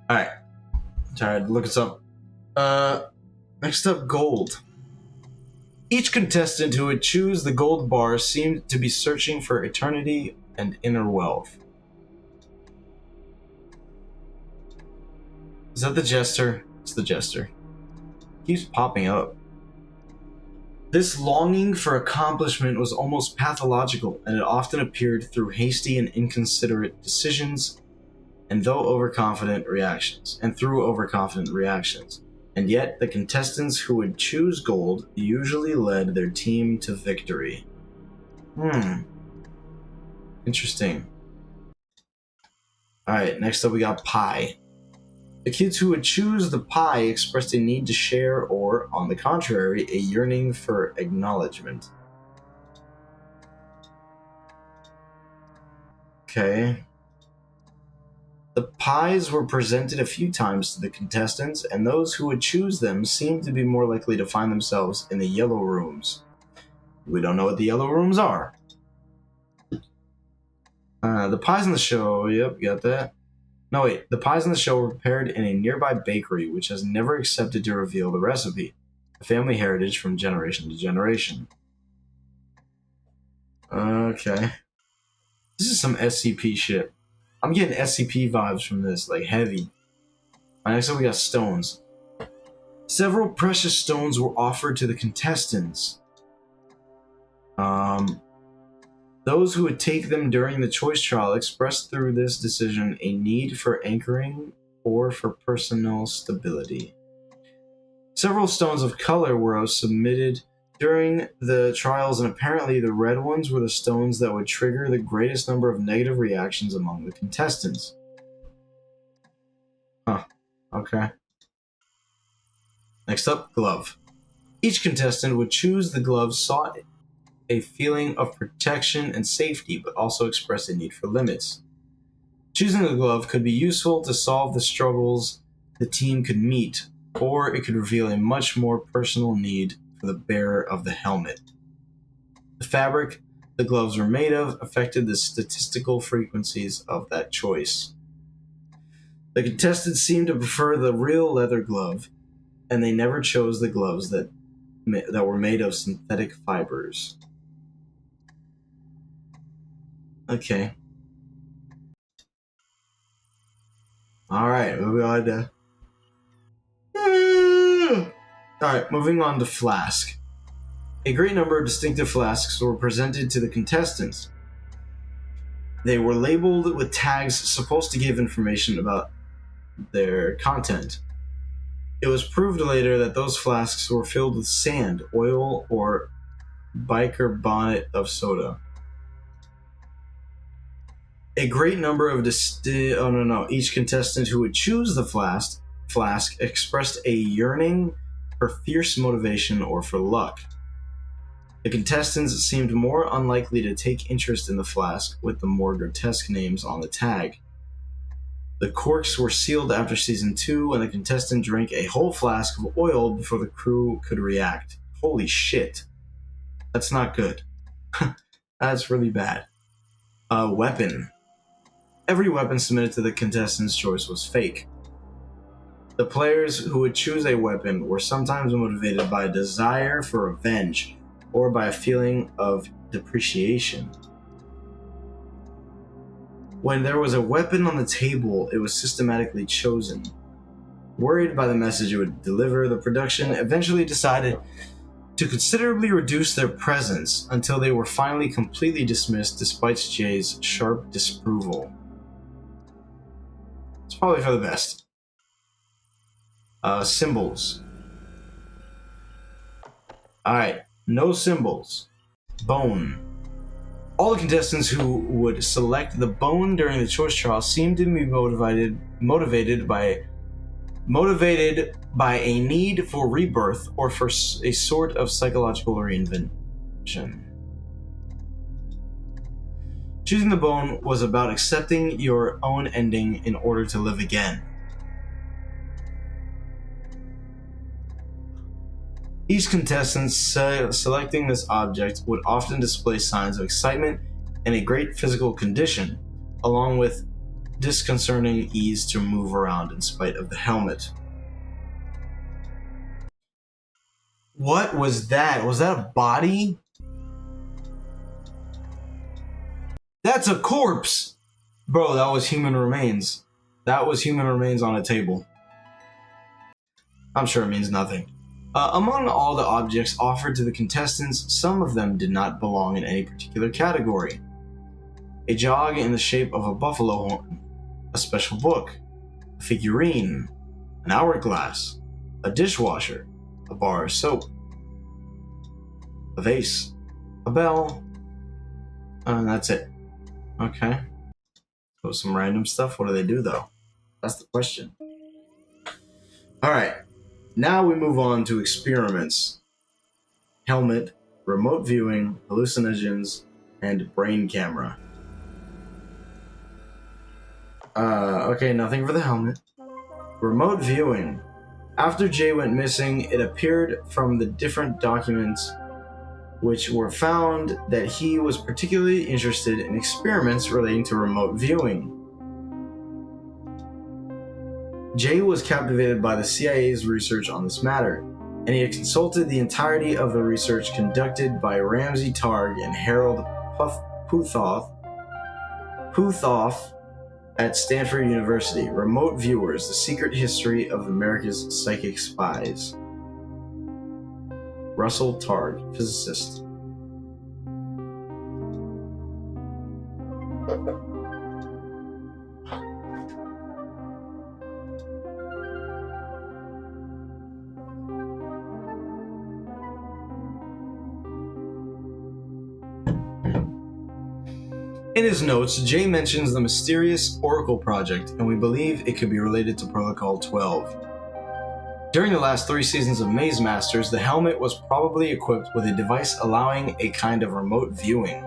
Alright, tried to look this up. Next up, gold. Each contestant who would choose the gold bar seemed to be searching for eternity and inner wealth. Is that the jester? It's the jester. Keeps popping up. This longing for accomplishment was almost pathological, and it often appeared through hasty and inconsiderate decisions and through overconfident reactions. And yet, the contestants who would choose gold usually led their team to victory. Interesting. Alright, next up we got pie. The kids who would choose the pie expressed a need to share or, on the contrary, a yearning for acknowledgement. Okay. The pies were presented a few times to the contestants, and those who would choose them seemed to be more likely to find themselves in the yellow rooms. We don't know what the yellow rooms are. The pies in the show, yep, got that. No, wait, the pies in the show were prepared in a nearby bakery, which has never accepted to reveal the recipe. A family heritage from generation to generation. Okay. This is some SCP shit. I'm getting SCP vibes from this, like heavy. Next up we got stones. Several precious stones were offered to the contestants. Those who would take them during the choice trial expressed through this decision a need for anchoring or for personal stability. Several stones of color were submitted during the trials, and apparently the red ones were the stones that would trigger the greatest number of negative reactions among the contestants. Huh. Okay. Next up, glove. Each contestant would choose the glove sought a feeling of protection and safety, but also expressed a need for limits. Choosing a glove could be useful to solve the struggles the team could meet, or it could reveal a much more personal need for the bearer of the helmet. The fabric the gloves were made of affected the statistical frequencies of that choice. The contestants seemed to prefer the real leather glove, and they never chose the gloves that were made of synthetic fibers. Okay. Alright, moving on to... Alright, moving on to flask. A great number of distinctive flasks were presented to the contestants. They were labeled with tags supposed to give information about their content. It was proved later that those flasks were filled with sand, oil, or bicarbonate of soda. A great number of each contestant who would choose the flask expressed a yearning for fierce motivation or for luck. The contestants seemed more unlikely to take interest in the flask with the more grotesque names on the tag. The corks were sealed after season 2, and the contestant drank a whole flask of oil before the crew could react. Holy shit. That's not good. That's really bad. Weapon. Every weapon submitted to the contestant's choice was fake. The players who would choose a weapon were sometimes motivated by a desire for revenge or by a feeling of depreciation. When there was a weapon on the table, it was systematically chosen. Worried by the message it would deliver, the production eventually decided to considerably reduce their presence until they were finally completely dismissed despite Jay's sharp disapproval. It's probably for the best. Symbols. Alright, no symbols. Bone. All the contestants who would select the bone during the choice trial seemed to be motivated by a need for rebirth or for a sort of psychological reinvention. Choosing the bone was about accepting your own ending in order to live again. Each contestant selecting this object would often display signs of excitement and a great physical condition, along with disconcerting ease to move around in spite of the helmet. What was that? Was that a body? That's a corpse! Bro, that was human remains. That was human remains on a table. I'm sure it means nothing. Among all the objects offered to the contestants, some of them did not belong in any particular category. A jog in the shape of a buffalo horn, a special book, a figurine, an hourglass, a dishwasher, a bar of soap, a vase, a bell, and that's it. Okay. So some random stuff. What do they do though? That's the question. Alright. Now we move on to experiments. Helmet, remote viewing, hallucinogens, and brain camera. Okay, nothing for the helmet. Remote viewing. After Jay went missing, it appeared from the different documents which were found that he was particularly interested in experiments relating to remote viewing. Jay was captivated by the CIA's research on this matter, and he had consulted the entirety of the research conducted by Ramsey Targ and Harold Puthoff at Stanford University. Remote Viewers: The Secret History of America's Psychic Spies. Russell Targ, physicist. In his notes, Jay mentions the mysterious Oracle project, and we believe it could be related to Protocol 12. During the last 3 seasons of Maze Masters, the helmet was probably equipped with a device allowing a kind of remote viewing,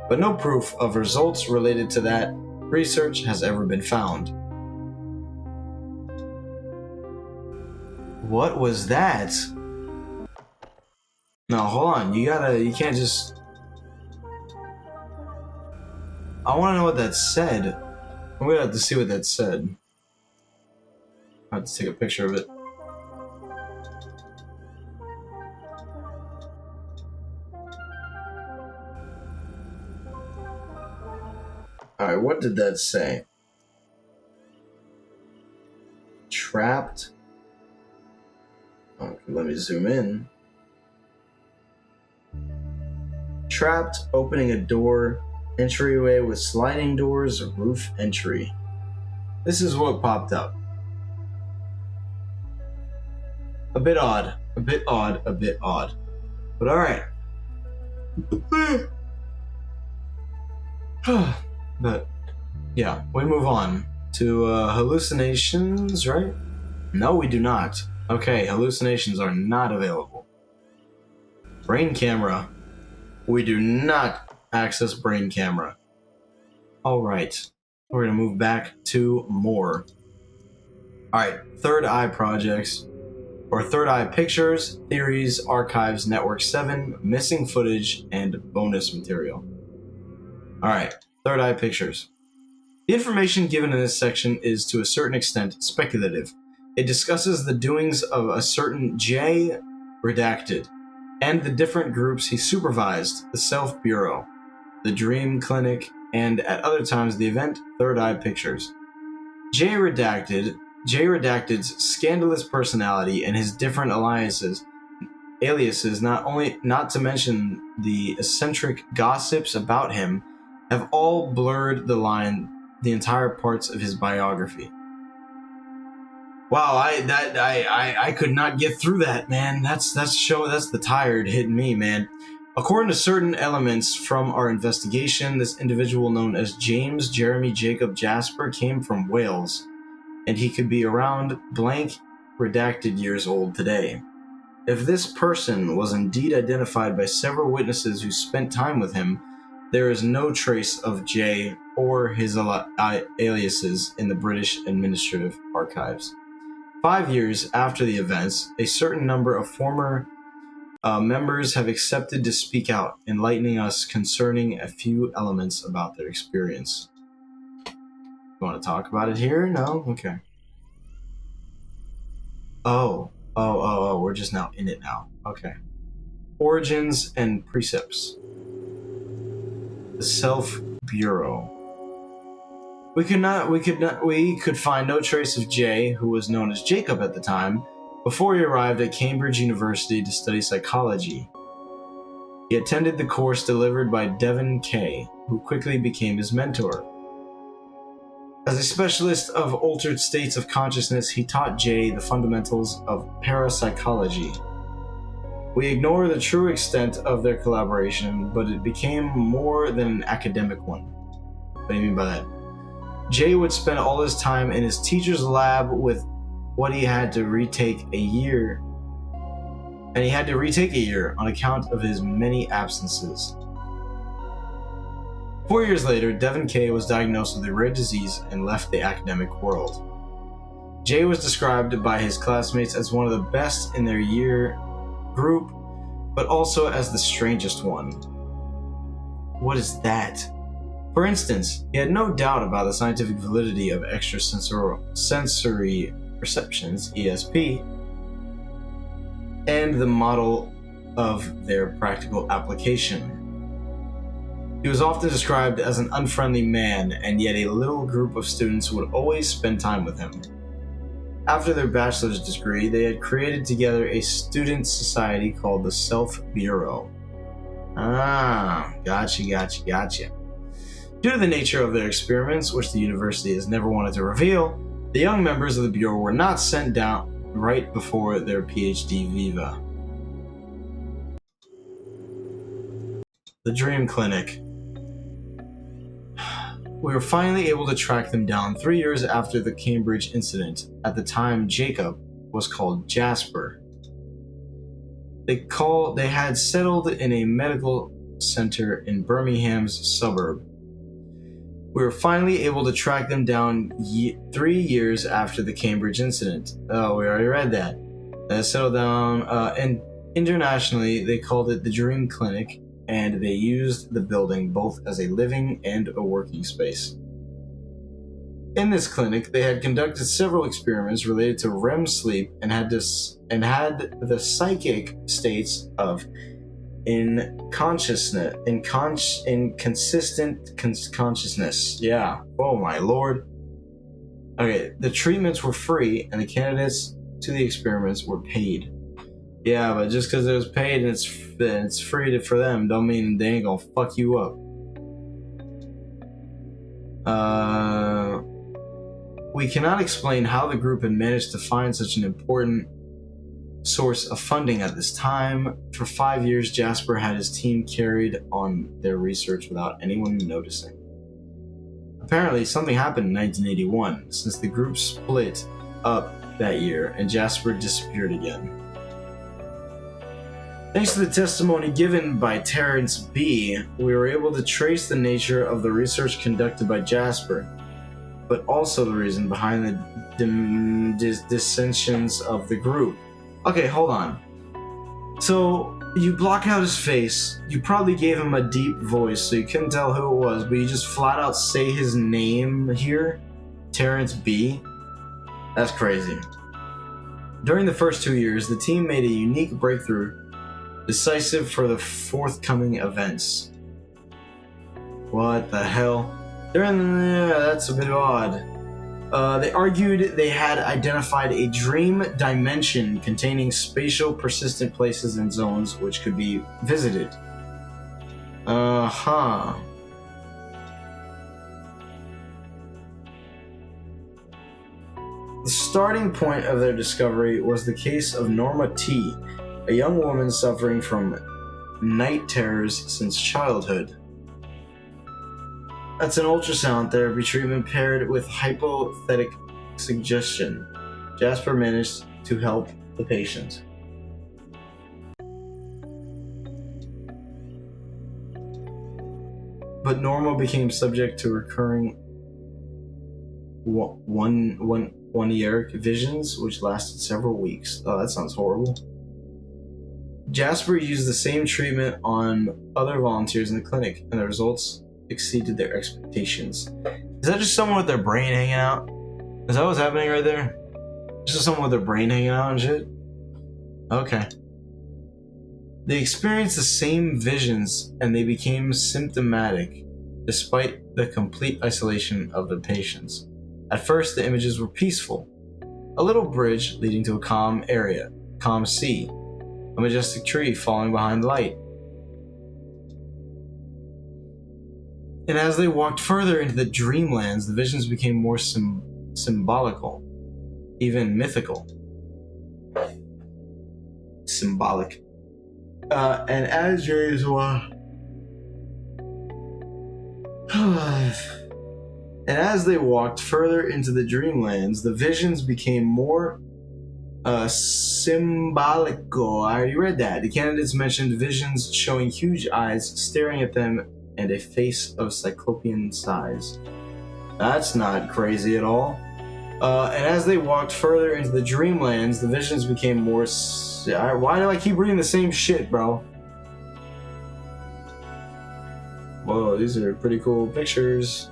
but no proof of results related to that research has ever been found. What was that? No, hold on, you can't just... I want to know what that said. I'm gonna have to see what that said. I have to take a picture of it. Alright, what did that say? Trapped. Okay, let me zoom in. Trapped, opening a door. Entryway with sliding doors, roof entry. This is what popped up. A bit odd. But alright. But Yeah, we move on to hallucinations, right? No, we do not. Okay, hallucinations are not available. Brain camera. We do not access brain camera. Alright, we're gonna move back to more. Alright, third eye projects, or third eye pictures, theories, archives, network 7, missing footage, and bonus material. Alright, third eye pictures. The information given in this section is to a certain extent speculative. It discusses the doings of a certain J. Redacted and the different groups he supervised, the Self Bureau, the Dream Clinic, and at other times the event Third Eye Pictures. J. Redacted's scandalous personality and his different aliases, not to mention the eccentric gossips about him, have all blurred the entire parts of his biography. Wow, I could not get through that, man. That's the tired hitting me, man. According to certain elements from our investigation, this individual known as James Jeremy Jacob Jasper came from Wales, and he could be around blank redacted years old today. If this person was indeed identified by several witnesses who spent time with him, there is no trace of J or his aliases in the British Administrative Archives. 5 years after the events, a certain number of former members have accepted to speak out, enlightening us concerning a few elements about their experience. You want to talk about it here? No? Okay. Oh, we're just now in it now. Okay. Origins and precepts. The Self Bureau. We could find no trace of Jay, who was known as Jacob at the time, before he arrived at Cambridge University to study psychology. He attended the course delivered by Devon Kay, who quickly became his mentor. As a specialist of altered states of consciousness, he taught Jay the fundamentals of parapsychology. We ignore the true extent of their collaboration, but it became more than an academic one. What do you mean by that? Jay would spend all his time in his teacher's lab with what he had to retake a year, and he had to retake a year on account of his many absences. 4 years later, Devon Kay was diagnosed with a rare disease and left the academic world. Jay was described by his classmates as one of the best in their year group, but also as the strangest one. What is that? For instance, he had no doubt about the scientific validity of extrasensory perceptions, ESP, and the model of their practical application. He was often described as an unfriendly man, and yet a little group of students would always spend time with him. After their bachelor's degree, they had created together a student society called the Self Bureau. Ah, gotcha. Due to the nature of their experiments, which the university has never wanted to reveal, the young members of the Bureau were not sent down right before their PhD viva. The Dream Clinic. We were finally able to track them down 3 years after the Cambridge incident. At the time, Jacob was called Jasper. They had settled in a medical center in Birmingham's suburb. We were finally able to track them down 3 years after the Cambridge incident. Oh, we already read that. They settled down, and internationally, they called it the Dream Clinic, and they used the building both as a living and a working space. In this clinic, they had conducted several experiments related to REM sleep and had the psychic states of inconsistent consciousness. Yeah. Oh my lord. Okay, the treatments were free, and the candidates to the experiments were paid. Yeah, but just because it was paid and it's free for them, don't mean they ain't gonna fuck you up. We cannot explain how the group had managed to find such an important source of funding at this time. For 5 years, Jasper had his team carried on their research without anyone noticing. Apparently, something happened in 1981, since the group split up that year and Jasper disappeared again. Thanks to the testimony given by Terrence B., we were able to trace the nature of the research conducted by Jasper, but also the reason behind the dissensions of the group. Okay, hold on. So, you block out his face, you probably gave him a deep voice so you couldn't tell who it was, but you just flat out say his name here? Terrence B? That's crazy. During the first 2 years, the team made a unique breakthrough, decisive for the forthcoming events. What the hell? That's a bit odd. They argued they had identified a dream dimension containing spatial persistent places and zones which could be visited. The starting point of their discovery was the case of Norma T., a young woman suffering from night terrors since childhood. That's an ultrasound therapy treatment paired with hypothetic suggestion. Jasper managed to help the patient. But Norma became subject to recurring one-year visions, which lasted several weeks. Oh, that sounds horrible. Jasper used the same treatment on other volunteers in the clinic, and the results exceeded their expectations. Is that just someone with their brain hanging out? Is that what's happening right there? Just someone with their brain hanging out and shit? Okay. They experienced the same visions and they became symptomatic despite the complete isolation of the patients. At first, the images were peaceful. A little bridge leading to a calm area, calm sea, a majestic tree falling behind light. And as they walked further into the dreamlands, the visions became more symbolical, even mythical. Symbolic. And as they walked further into the dreamlands, the visions became more symbolical. I already read that. The candidates mentioned visions showing huge eyes staring at them and a face of cyclopean size. That's not crazy at all. And as they walked further into the dreamlands, the visions became more... Why do I keep reading the same shit, bro? Whoa, these are pretty cool pictures.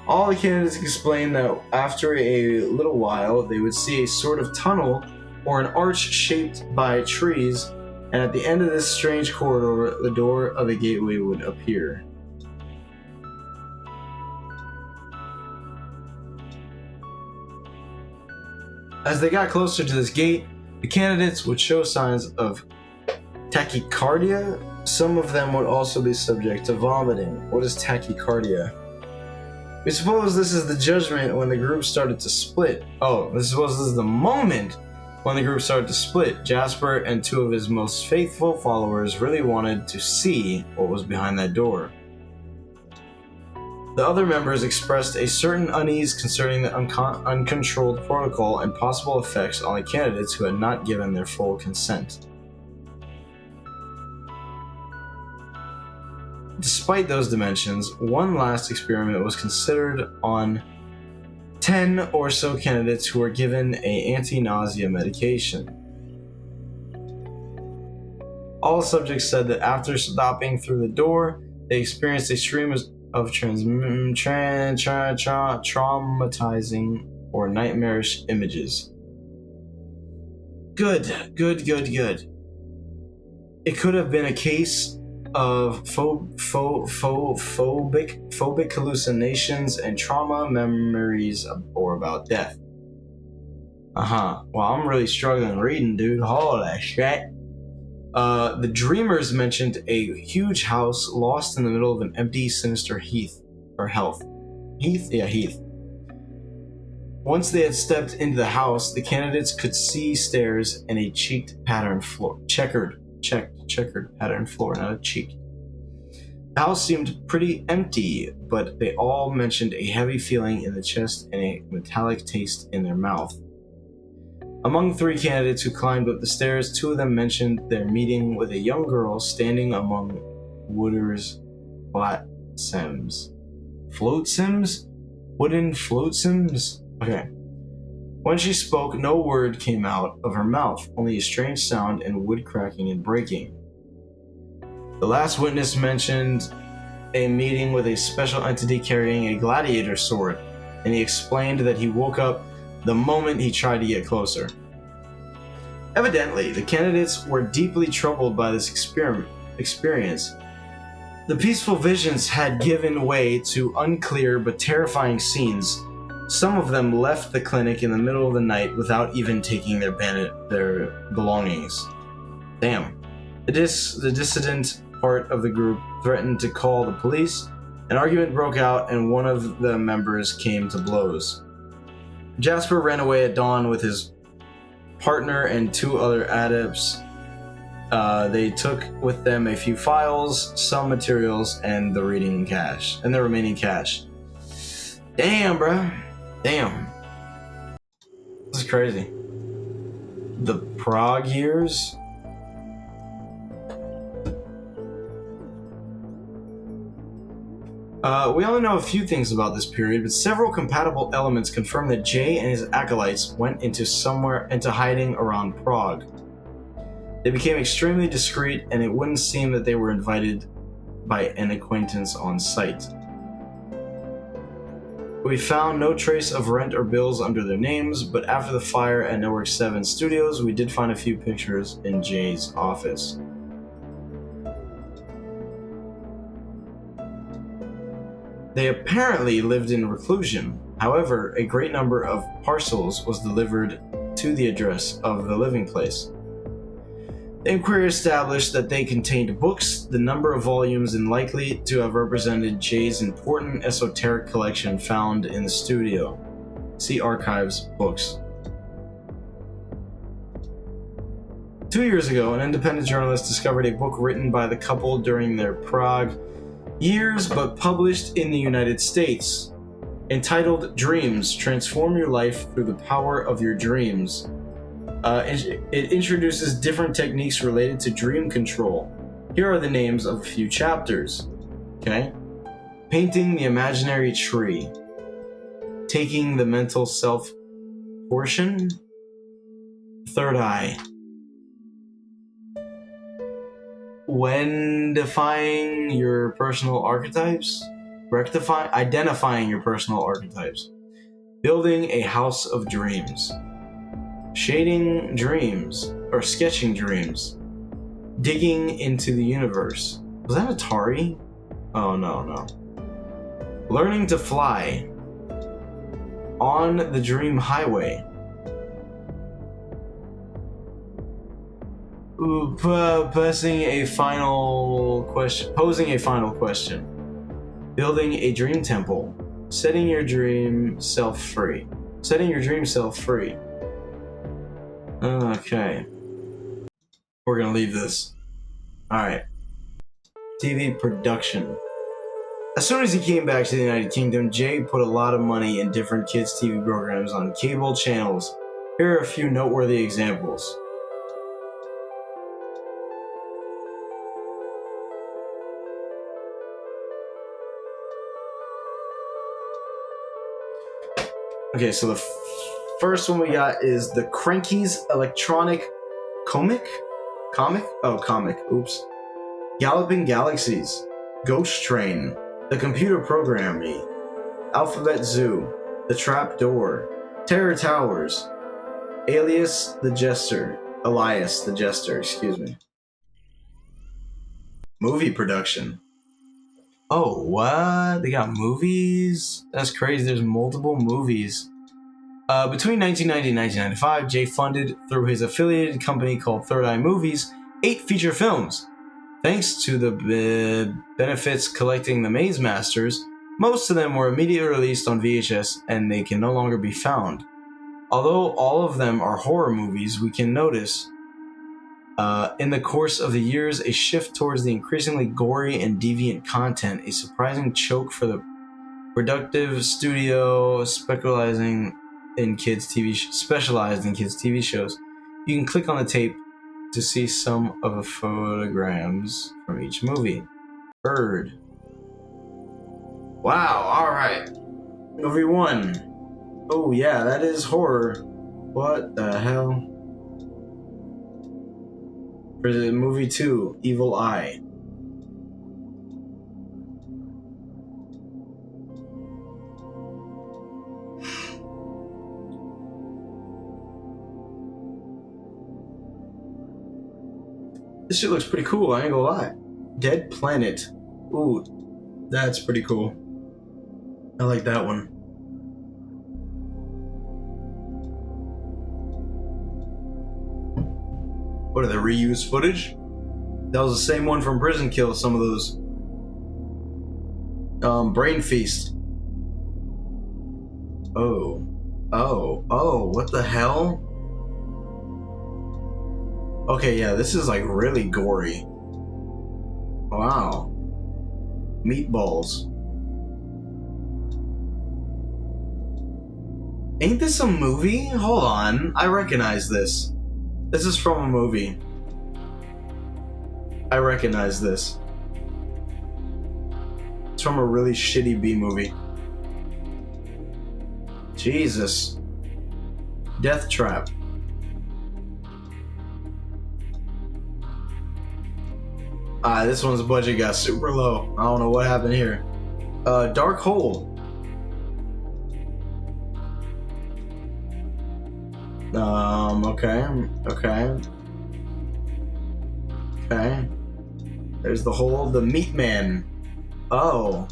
All the candidates explained that after a little while, they would see a sort of tunnel or an arch shaped by trees, and at the end of this strange corridor, the door of a gateway would appear. As they got closer to this gate, the candidates would show signs of tachycardia. Some of them would also be subject to vomiting. What is tachycardia? We suppose this is the judgment when the group started to split. Oh, we suppose this is the moment when the group started to split. Jasper and two of his most faithful followers really wanted to see what was behind that door. The other members expressed a certain unease concerning the uncontrolled protocol and possible effects on the candidates who had not given their full consent. Despite those dimensions, one last experiment was considered on 10 or so candidates who were given an anti-nausea medication. All subjects said that after stopping through the door, they experienced a stream of traumatizing or nightmarish images. Good. It could have been a case of phobic hallucinations and trauma memories or about death. Well, I'm really struggling reading, dude. Holy shit. The dreamers mentioned a huge house lost in the middle of an empty, sinister heath. Heath. Once they had stepped into the house, the candidates could see stairs and a checkered pattern floor, not a cheeked. The house seemed pretty empty, but they all mentioned a heavy feeling in the chest and a metallic taste in their mouth. Among 3 candidates who climbed up the stairs, 2 of them mentioned their meeting with a young girl standing among Wooders flat sims. Float sims? Wooden float sims? Okay. When she spoke, no word came out of her mouth, only a strange sound and wood cracking and breaking. The last witness mentioned a meeting with a special entity carrying a gladiator sword, and he explained that he woke up the moment he tried to get closer. Evidently, the candidates were deeply troubled by this experience. The peaceful visions had given way to unclear but terrifying scenes. Some of them left the clinic in the middle of the night without even taking their belongings. Damn. The dissident part of the group threatened to call the police. An argument broke out and one of the members came to blows. Jasper ran away at dawn with his partner and 2 other adepts. They took with them a few files, some materials, and the remaining cash. Damn, bruh. Damn. This is crazy. The Prague years? We only know a few things about this period, but several compatible elements confirm that Jay and his acolytes went into hiding around Prague. They became extremely discreet, and it wouldn't seem that they were invited by an acquaintance on site. We found no trace of rent or bills under their names, but after the fire at Network 7 Studios, we did find a few pictures in Jay's office. They apparently lived in reclusion. However, a great number of parcels was delivered to the address of the living place. The inquiry established that they contained books, the number of volumes, and likely to have represented Jay's important esoteric collection found in the studio. See Archives Books. 2 years ago, an independent journalist discovered a book written by the couple during their Prague years, but published in the United States, entitled Dreams: Transform Your Life Through the Power of Your Dreams. It introduces different techniques related to dream control. Here are the names of a few chapters. Okay? Painting the imaginary tree. Taking the mental self portion. Third eye. When identifying your personal archetypes. Building a house of dreams. Shading dreams, or sketching dreams. Digging into the universe. Was that Atari? Oh, no. Learning to fly. On the dream highway. Posing a final question. Building a dream temple. Setting your dream self free. Okay. We're gonna leave this. Alright. TV production. As soon as he came back to the United Kingdom, Jay put a lot of money in different kids' TV programs on cable channels. Here are a few noteworthy examples. Okay, so the first one we got is the Cranky's Electronic Comic? Oops. Galloping Galaxies. Ghost Train. The Computer Program Me. Alphabet Zoo. The Trap Door. Terror Towers. Elias the Jester, excuse me. Movie production. Oh, what? They got movies? That's crazy. There's multiple movies. Between 1990 and 1995, Jay funded, through his affiliated company called Third Eye Movies, 8 feature films. Thanks to the benefits collecting the Maze Masters, most of them were immediately released on VHS and they can no longer be found. Although all of them are horror movies, we can notice In the course of the years, a shift towards the increasingly gory and deviant content, a surprising choke for the productive studio specializing in kids' TV shows. You can click on the tape to see some of the photograms from each movie. Bird. Wow, alright. Movie 1. Oh yeah, that is horror. What the hell? For the movie 2, Evil Eye. This shit looks pretty cool, I ain't gonna lie. Dead Planet. Ooh, that's pretty cool. I like that one. What are they, reused footage? That was the same one from Prison Kill, some of those. Brain Feast. Oh, what the hell? Okay, yeah, this is like really gory. Wow. Meatballs. Ain't this a movie? Hold on, I recognize this. This is from a movie. I recognize this. It's from a really shitty B movie. Jesus. Death Trap. This one's budget got super low. I don't know what happened here. Dark Hole. Okay. There's the hole, the Meat Man. Oh.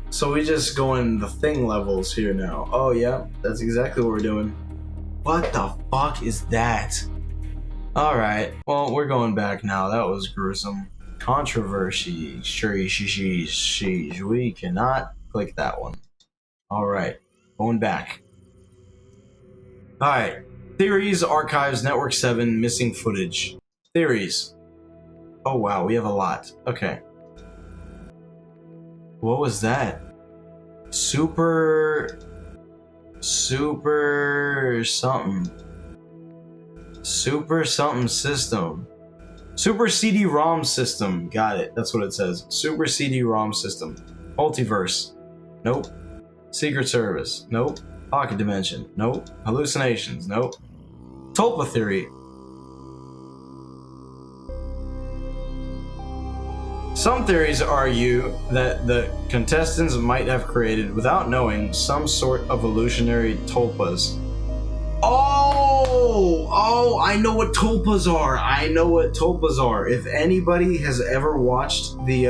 So we just going the Thing levels here now. Oh yeah, that's exactly what we're doing. What the fuck is that? Alright, well, we're going back now. That was gruesome. Controversy. We cannot click that one. Alright, going back. Alright, theories, archives, Network 7, missing footage. Theories. Oh wow, we have a lot. Okay. What was that? Super something. Super something system. Super CD-ROM system. Got it. That's what it says. Super CD-ROM system. Multiverse. Nope. Secret Service. Nope. Pocket Dimension. Nope. Hallucinations. Nope. Tulpa Theory. Some theories argue that the contestants might have created, without knowing, some sort of illusionary tulpas. Oh, I know what tulpas are. If anybody has ever watched the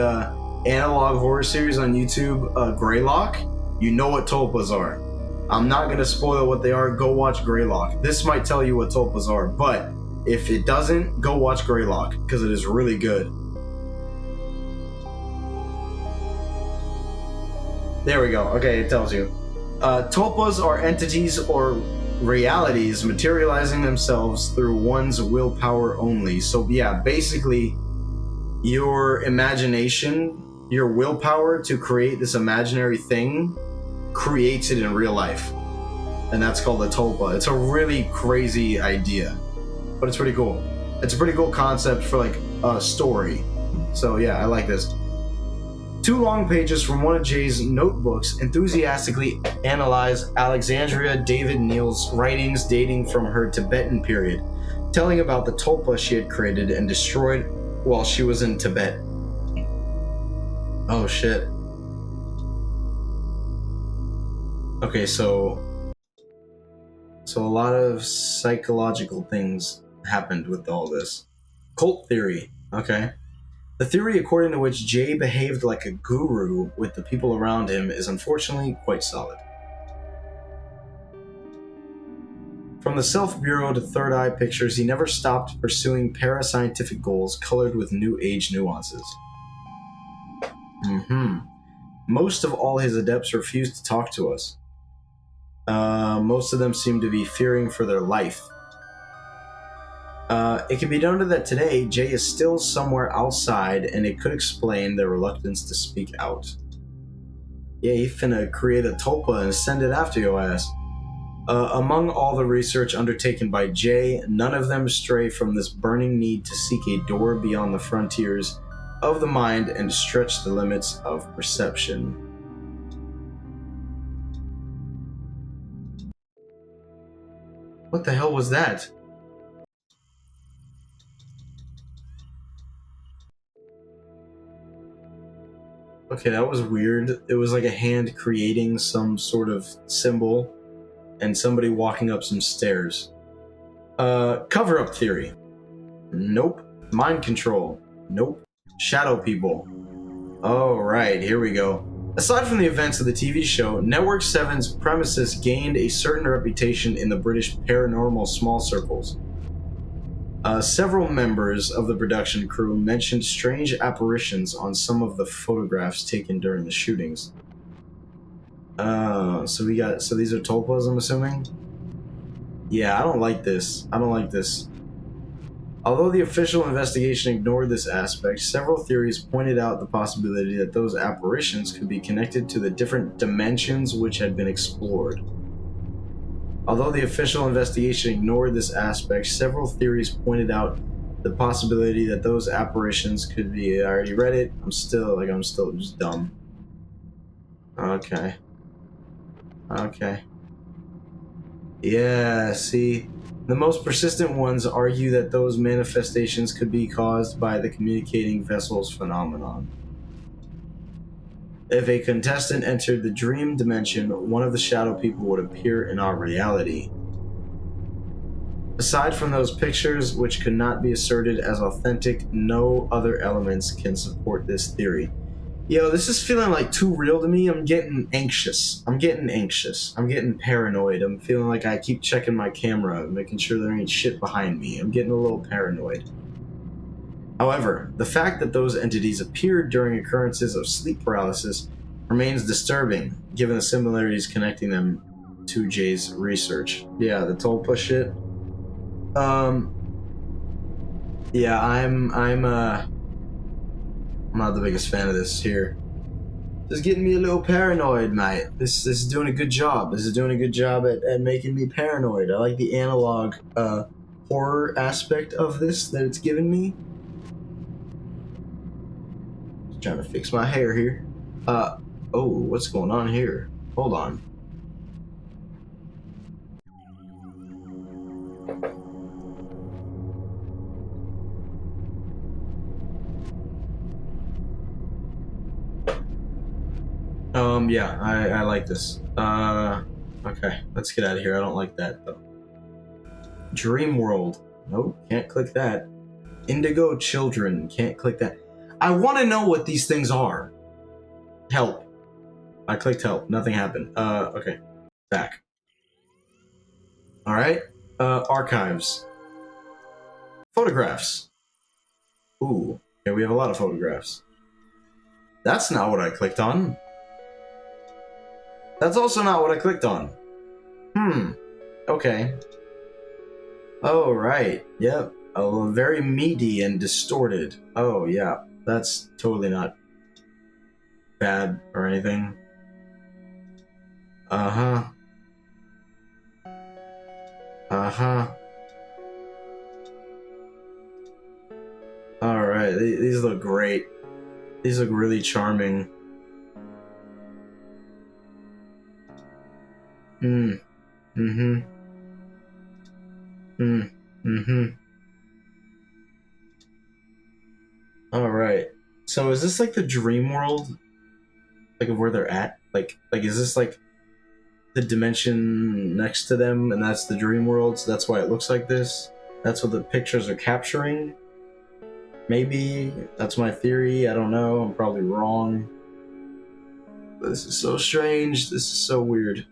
analog horror series on YouTube, Greylock, you know what tulpas are. I'm not going to spoil what they are. Go watch Greylock. This might tell you what tulpas are, but if it doesn't, go watch Greylock, because it is really good. There we go. Okay, it tells you. Tulpas are entities or realities materializing themselves through one's willpower only. So yeah, basically your imagination, your willpower to create this imaginary thing creates it in real life. And that's called a tulpa. It's a really crazy idea, but it's pretty cool. It's a pretty cool concept for like a story. So yeah, I like this. 2 long pages from one of Jay's notebooks enthusiastically analyze Alexandria David Neal's writings dating from her Tibetan period, telling about the tulpa she had created and destroyed while she was in Tibet. Oh shit. Okay, so a lot of psychological things happened with all this. Cult theory. Okay. The theory according to which Jay behaved like a guru with the people around him is unfortunately quite solid. From the Self Bureau to Third Eye Pictures, he never stopped pursuing parascientific goals colored with New Age nuances. Most of all his adepts refused to talk to us. Most of them seem to be fearing for their life. It can be noted that today, Jay is still somewhere outside, and it could explain their reluctance to speak out. Yeah, he finna create a tulpa and send it after your ass. Among all the research undertaken by Jay, none of them stray from this burning need to seek a door beyond the frontiers of the mind and stretch the limits of perception. What the hell was that? Okay, that was weird. It was like a hand creating some sort of symbol and somebody walking up some stairs. Cover-up theory. Nope. Mind control. Nope. Shadow people. Alright, here we go. Aside from the events of the TV show, Network 7's premises gained a certain reputation in the British paranormal small circles. Several members of the production crew mentioned strange apparitions on some of the photographs taken during the shootings. So these are tulpas, I'm assuming? Yeah, I don't like this. Although the official investigation ignored this aspect, several theories pointed out the possibility that those apparitions could be connected to the different dimensions which had been explored. Although the official investigation ignored this aspect, several theories pointed out the possibility that those apparitions could be... I already read it. I'm still just dumb. Okay. Yeah, see... The most persistent ones argue that those manifestations could be caused by the communicating vessels phenomenon. If a contestant entered the dream dimension, one of the shadow people would appear in our reality. Aside from those pictures, which could not be asserted as authentic, no other elements can support this theory. Yo, this is feeling like too real to me. I'm getting anxious. I'm getting paranoid. I'm feeling like I keep checking my camera, making sure there ain't shit behind me. I'm getting a little paranoid. However, the fact that those entities appeared during occurrences of sleep paralysis remains disturbing, given the similarities connecting them to Jay's research. Yeah, the tulpa shit. Yeah, I'm not the biggest fan of this here. This is getting me a little paranoid, mate. This is doing a good job. This is doing a good job at making me paranoid. I like the analog horror aspect of this that it's giving me. Just trying to fix my hair here. Oh, what's going on here? Hold on. Yeah, I like this. Okay, let's get out of here. I don't like that, though. Dream World. Nope, can't click that. Indigo Children. Can't click that. I want to know what these things are. Help. I clicked help. Nothing happened. Okay. Back. Alright. Archives. Photographs. Ooh. Okay, we have a lot of photographs. That's not what I clicked on. That's also not what I clicked on. Okay. Oh, right. Yep. Oh, very meaty and distorted. Oh, yeah. That's totally not bad or anything. Uh-huh. Alright, these look great. These look really charming. Alright. So is this like the dream world? Like of where they're at? Like is this like the dimension next to them and that's the dream world, so that's why it looks like this? That's what the pictures are capturing? Maybe. That's my theory. I don't know. I'm probably wrong. This is so strange. This is so weird.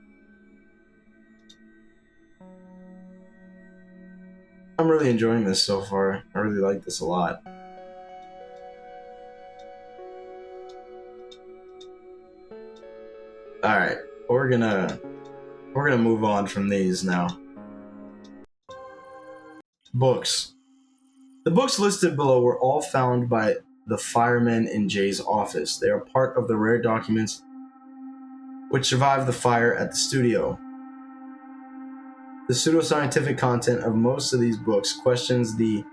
I'm really enjoying this so far. I really like this a lot. Alright, we're gonna We're gonna move on from these now. Books. The books listed below were all found by the firemen in Jay's office. They are part of the rare documents which survived the fire at the studio. The pseudoscientific content of most of these books questions the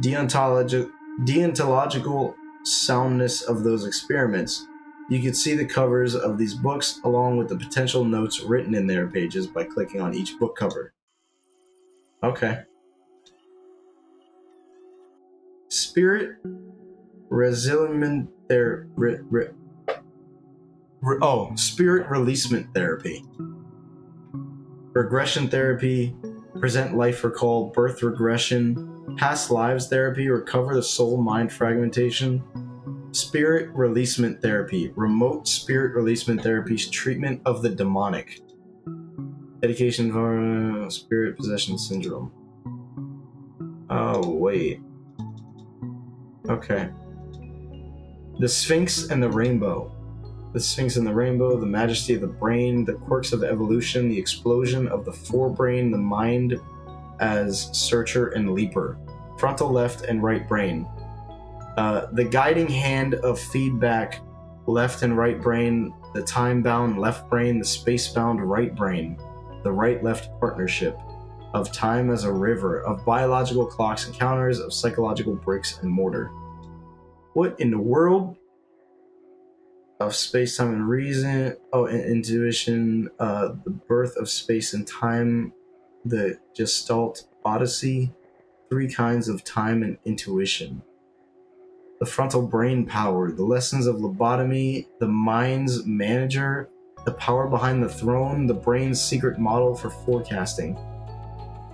deontological soundness of those experiments. You can see the covers of these books along with the potential notes written in their pages by clicking on each book cover. Okay. Spirit releasement spirit releasement therapy. Regression therapy, present life recall, birth regression, past lives therapy, recover the soul mind fragmentation. Spirit releasement therapy, remote spirit releasement therapy's treatment of the demonic. Dedication for spirit possession syndrome. Oh, wait. Okay. The Sphinx and the Rainbow. The Sphinx and the Rainbow, the majesty of the brain, the quirks of evolution, the explosion of the forebrain, the mind as searcher and leaper. Frontal left and right brain. The guiding hand of feedback, left and right brain, the time-bound left brain, the space-bound right brain, the right-left partnership, of time as a river, of biological clocks and counters, of psychological bricks and mortar. What in the world? Of space, time, and reason. Oh, and intuition. The birth of space and time. The Gestalt Odyssey. 3 kinds of time and intuition. The frontal brain power. The lessons of lobotomy. The mind's manager. The power behind the throne. The brain's secret model for forecasting.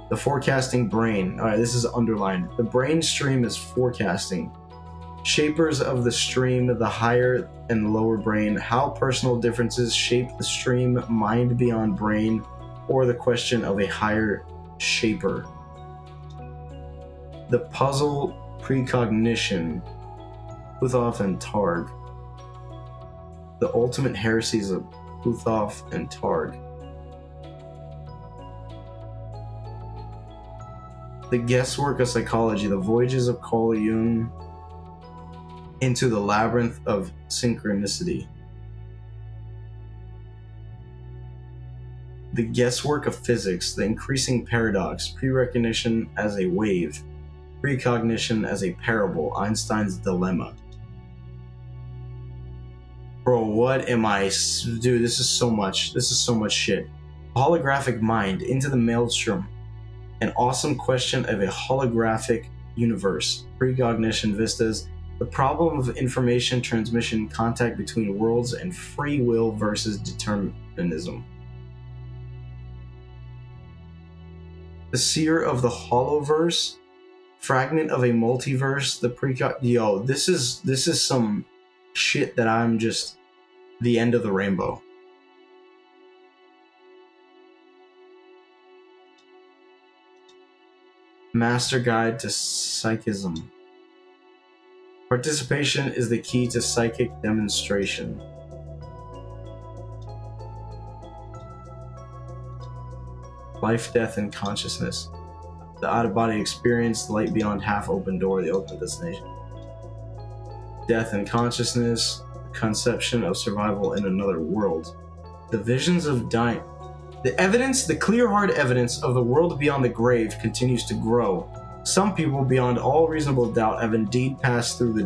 The forecasting brain. Alright, this is underlined. The brain stream is forecasting. Shapers of the stream, the higher and lower brain, how personal differences shape the stream, mind beyond brain, or the question of a higher shaper. The puzzle precognition, Huthoff and Targ. The ultimate heresies of Huthoff and Targ. The guesswork of psychology, the voyages of Carl Jung into the labyrinth of synchronicity. The guesswork of physics, the increasing paradox, pre-recognition as a wave, precognition as a parable, Einstein's dilemma. Bro, what am I... Dude, this is so much. This is so much shit. Holographic mind, into the maelstrom. An awesome question of a holographic universe, precognition vistas, the problem of information transmission, contact between worlds, and free will versus determinism. The seer of the holoverse, fragment of a multiverse, the Yo, this is some shit that I'm just the end of the rainbow. Master Guide to Psychism. Participation is the key to psychic demonstration. Life, death, and consciousness. The out-of-body experience, the light beyond half-open door, the ultimate destination. Death and consciousness, the conception of survival in another world. The visions of dying. The evidence, the clear hard evidence of the world beyond the grave continues to grow. Some people, beyond all reasonable doubt, have indeed passed through the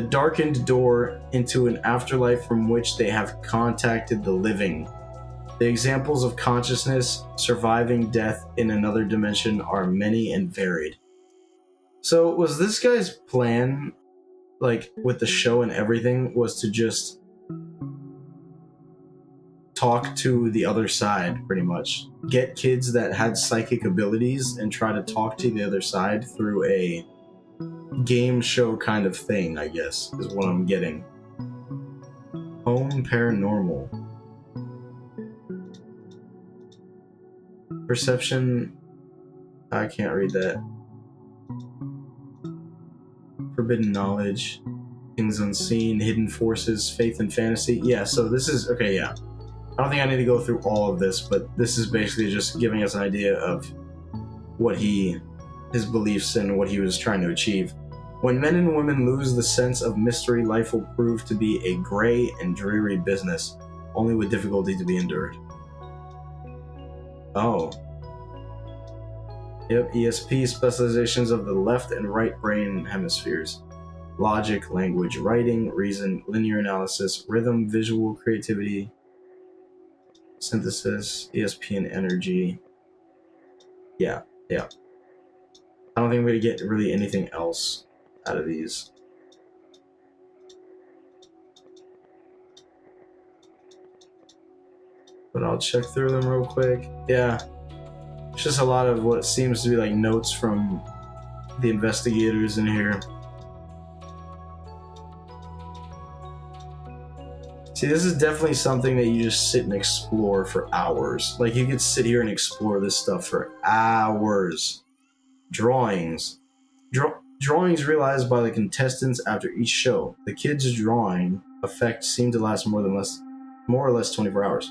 darkened door into an afterlife from which they have contacted the living. The examples of consciousness surviving death in another dimension are many and varied. So, was this guy's plan, like, with the show and everything, was to just talk to the other side, pretty much? Get kids that had psychic abilities and try to talk to the other side through a game show kind of thing, I guess, is what I'm getting. Home paranormal. Perception. I can't read that. Forbidden knowledge. Things unseen. Hidden forces. Faith and fantasy. Yeah, so this is... Okay, yeah. I don't think I need to go through all of this, but this is basically just giving us an idea of what his beliefs and what he was trying to achieve. When men and women lose the sense of mystery, life will prove to be a gray and dreary business, only with difficulty to be endured. Oh. Yep, ESP, specializations of the left and right brain hemispheres. Logic, language, writing, reason, linear analysis, rhythm, visual, creativity, synthesis, ESP and energy. Yeah. I don't think we're gonna get really anything else out of these. But I'll check through them real quick. Yeah. It's just a lot of what seems to be like notes from the investigators in here. See, this is definitely something that you just sit and explore for hours. Like, you could sit here and explore this stuff for hours. Drawings. Drawings realized by the contestants after each show. The kids' drawing effect seemed to last more or less 24 hours.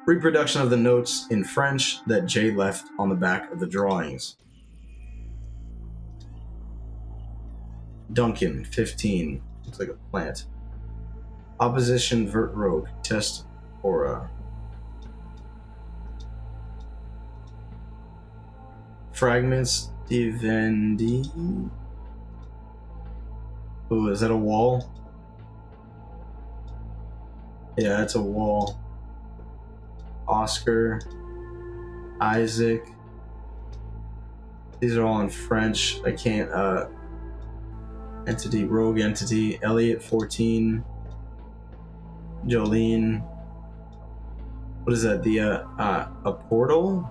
Reproduction of the notes in French that Jay left on the back of the drawings. Duncan, 15. Looks like a plant. Opposition vert rogue. Test aura. Fragments Divendi. Oh, is that a wall? Yeah, that's a wall. Oscar. Isaac. These are all in French. I can't, entity, rogue entity. Elliot, 14. Jolene. What is that? A portal?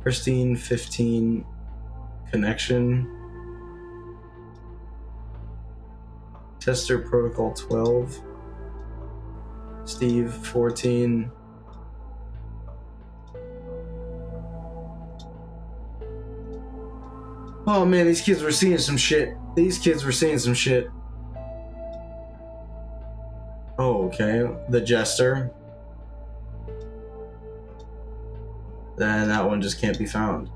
Christine, 15. Connection. Tester Protocol 12. Steve, 14. Oh man, these kids were seeing some shit. Oh, okay. The Jester. Then that one just can't be found.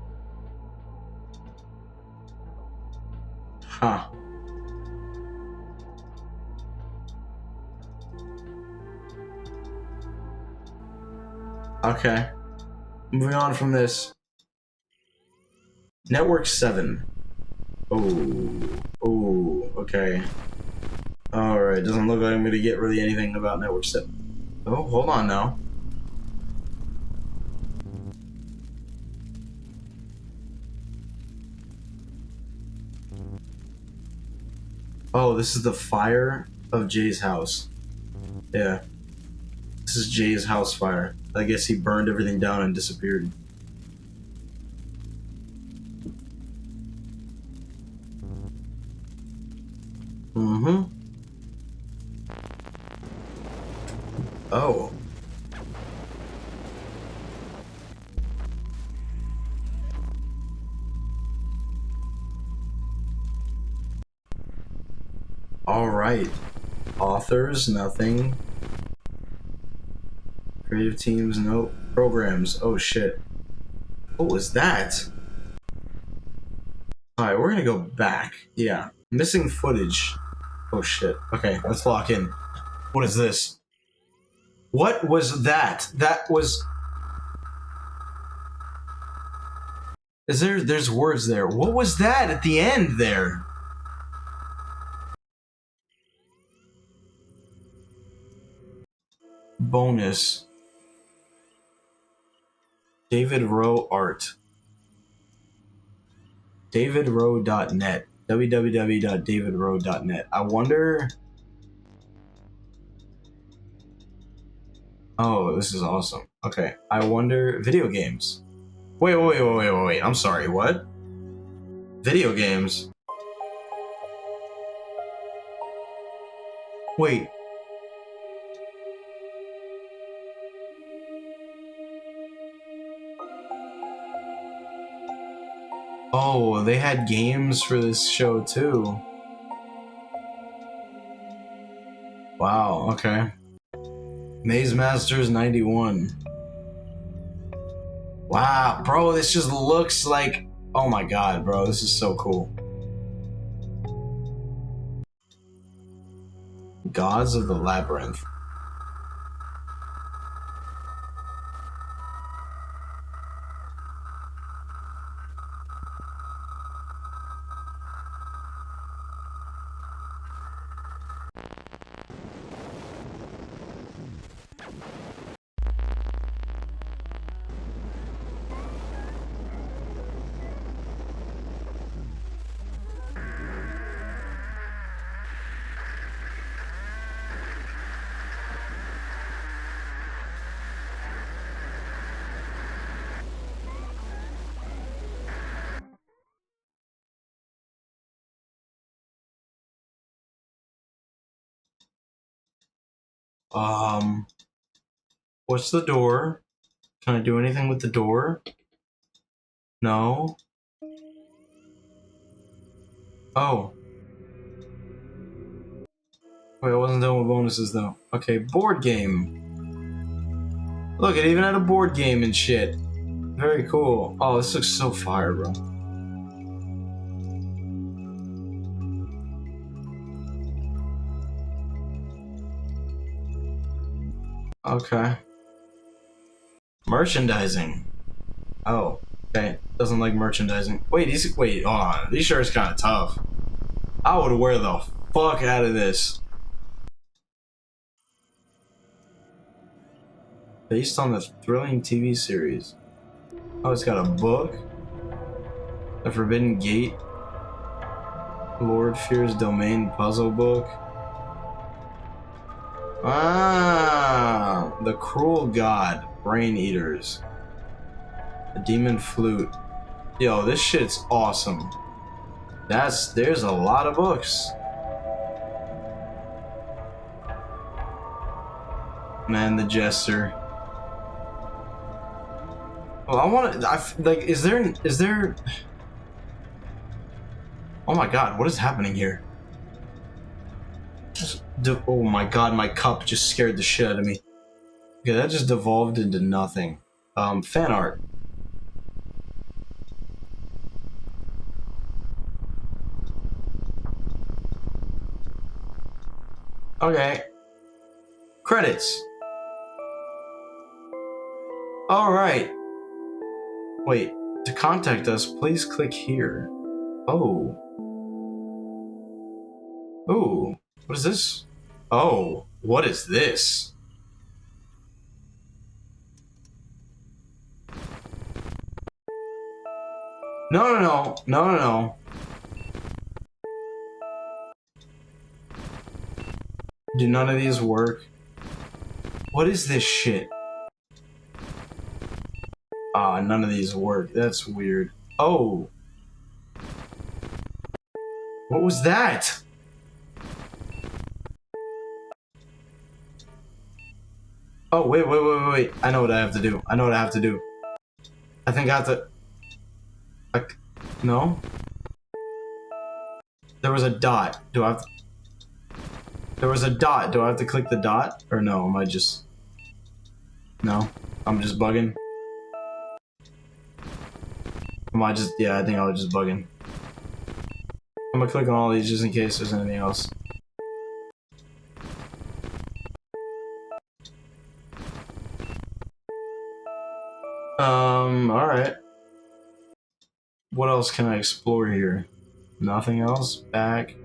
Huh. Okay. Moving on from this. Network 7. Oh, okay. Alright, doesn't look like I'm gonna get really anything about Network 7. Oh, hold on now. Oh, this is the fire of Jay's house. Yeah. This is Jay's house fire. I guess he burned everything down and disappeared. Mm-hmm. Oh. Alright. Authors, nothing. Creative teams, no. Programs, oh shit. What was that? Alright, we're gonna go back. Yeah. Missing footage. Oh shit. Okay, let's lock in. What is this? What was that? That was... There's words there. What was that at the end there? Bonus. David Rowe Art. DavidRowe.net. www.davidrowe.net. I wonder... Oh, this is awesome. Okay. I wonder... Video games. Wait. I'm sorry, what? Video games? Wait. Oh, they had games for this show too. Wow, okay. Maze Masters 91. Wow, bro, this just looks like... Oh my god, bro, this is so cool. Gods of the Labyrinth. Um, what's the door? Can I do anything with the door? No. Oh. Wait, I wasn't done with bonuses though. Okay, board game. Look, it even had a board game and shit. Very cool. Oh, this looks so fire, bro. Okay. Merchandising. Oh, okay. Doesn't like merchandising. Wait, wait, hold on. These shirts kind of tough. I would wear the fuck out of this. Based on the thrilling TV series. Oh, it's got a book. The Forbidden Gate. Lord Fear's Domain puzzle book. Ah, the Cruel God. Brain Eaters. The Demon Flute. Yo, this shit's awesome. There's a lot of books. Man, the Jester. Well, I want to. Like, is there? Oh my god, what is happening here? Oh my god, my cup just scared the shit out of me. Okay, that just devolved into nothing. Fan art. Okay. Credits. Alright. Wait, to contact us, please click here. Oh. Ooh. What is this? Oh, what is this? No. Do none of these work? What is this shit? Ah, none of these work. That's weird. Oh. What was that? Oh, wait. I know what I have to do. I think I have to... Like, no? There was a dot. Do I have to... There was a dot. Do I have to click the dot? Or no, am I just... No? I'm just bugging? Am I just... Yeah, I think I was just bugging. I'm gonna click on all these just in case there's anything else. Alright. What else can I explore here? Nothing else? Back.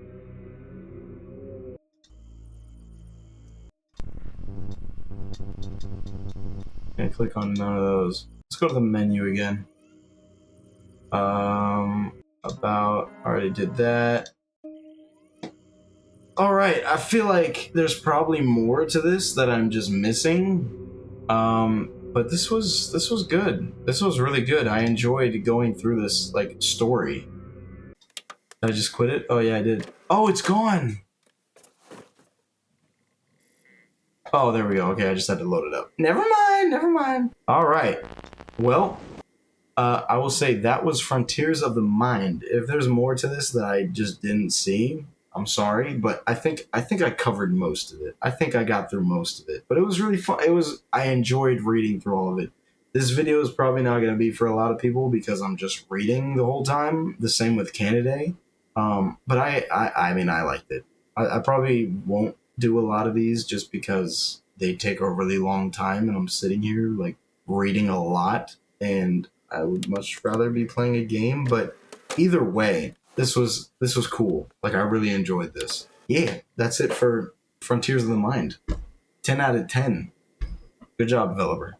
Can't click on none of those. Let's go to the menu again. About... Already did that. Alright, I feel like there's probably more to this that I'm just missing. But this was good. This was really good. I enjoyed going through this, like, story. Did I just quit it? Oh yeah, I did. Oh, it's gone! Oh, there we go. Okay, I just had to load it up. Never mind. Alright. Well, I will say that was Frontiers of the Mind. If there's more to this that I just didn't see, I'm sorry, but I think I covered most of it. I think I got through most of it. But it was really fun. I enjoyed reading through all of it. This video is probably not going to be for a lot of people because I'm just reading the whole time. The same with Canada. But I mean, I liked it. I probably won't do a lot of these just because they take a really long time and I'm sitting here like reading a lot and I would much rather be playing a game. But either way, this was cool. Like I really enjoyed this. Yeah, that's it for Frontiers of the Mind. 10 out of 10. Good job, developer.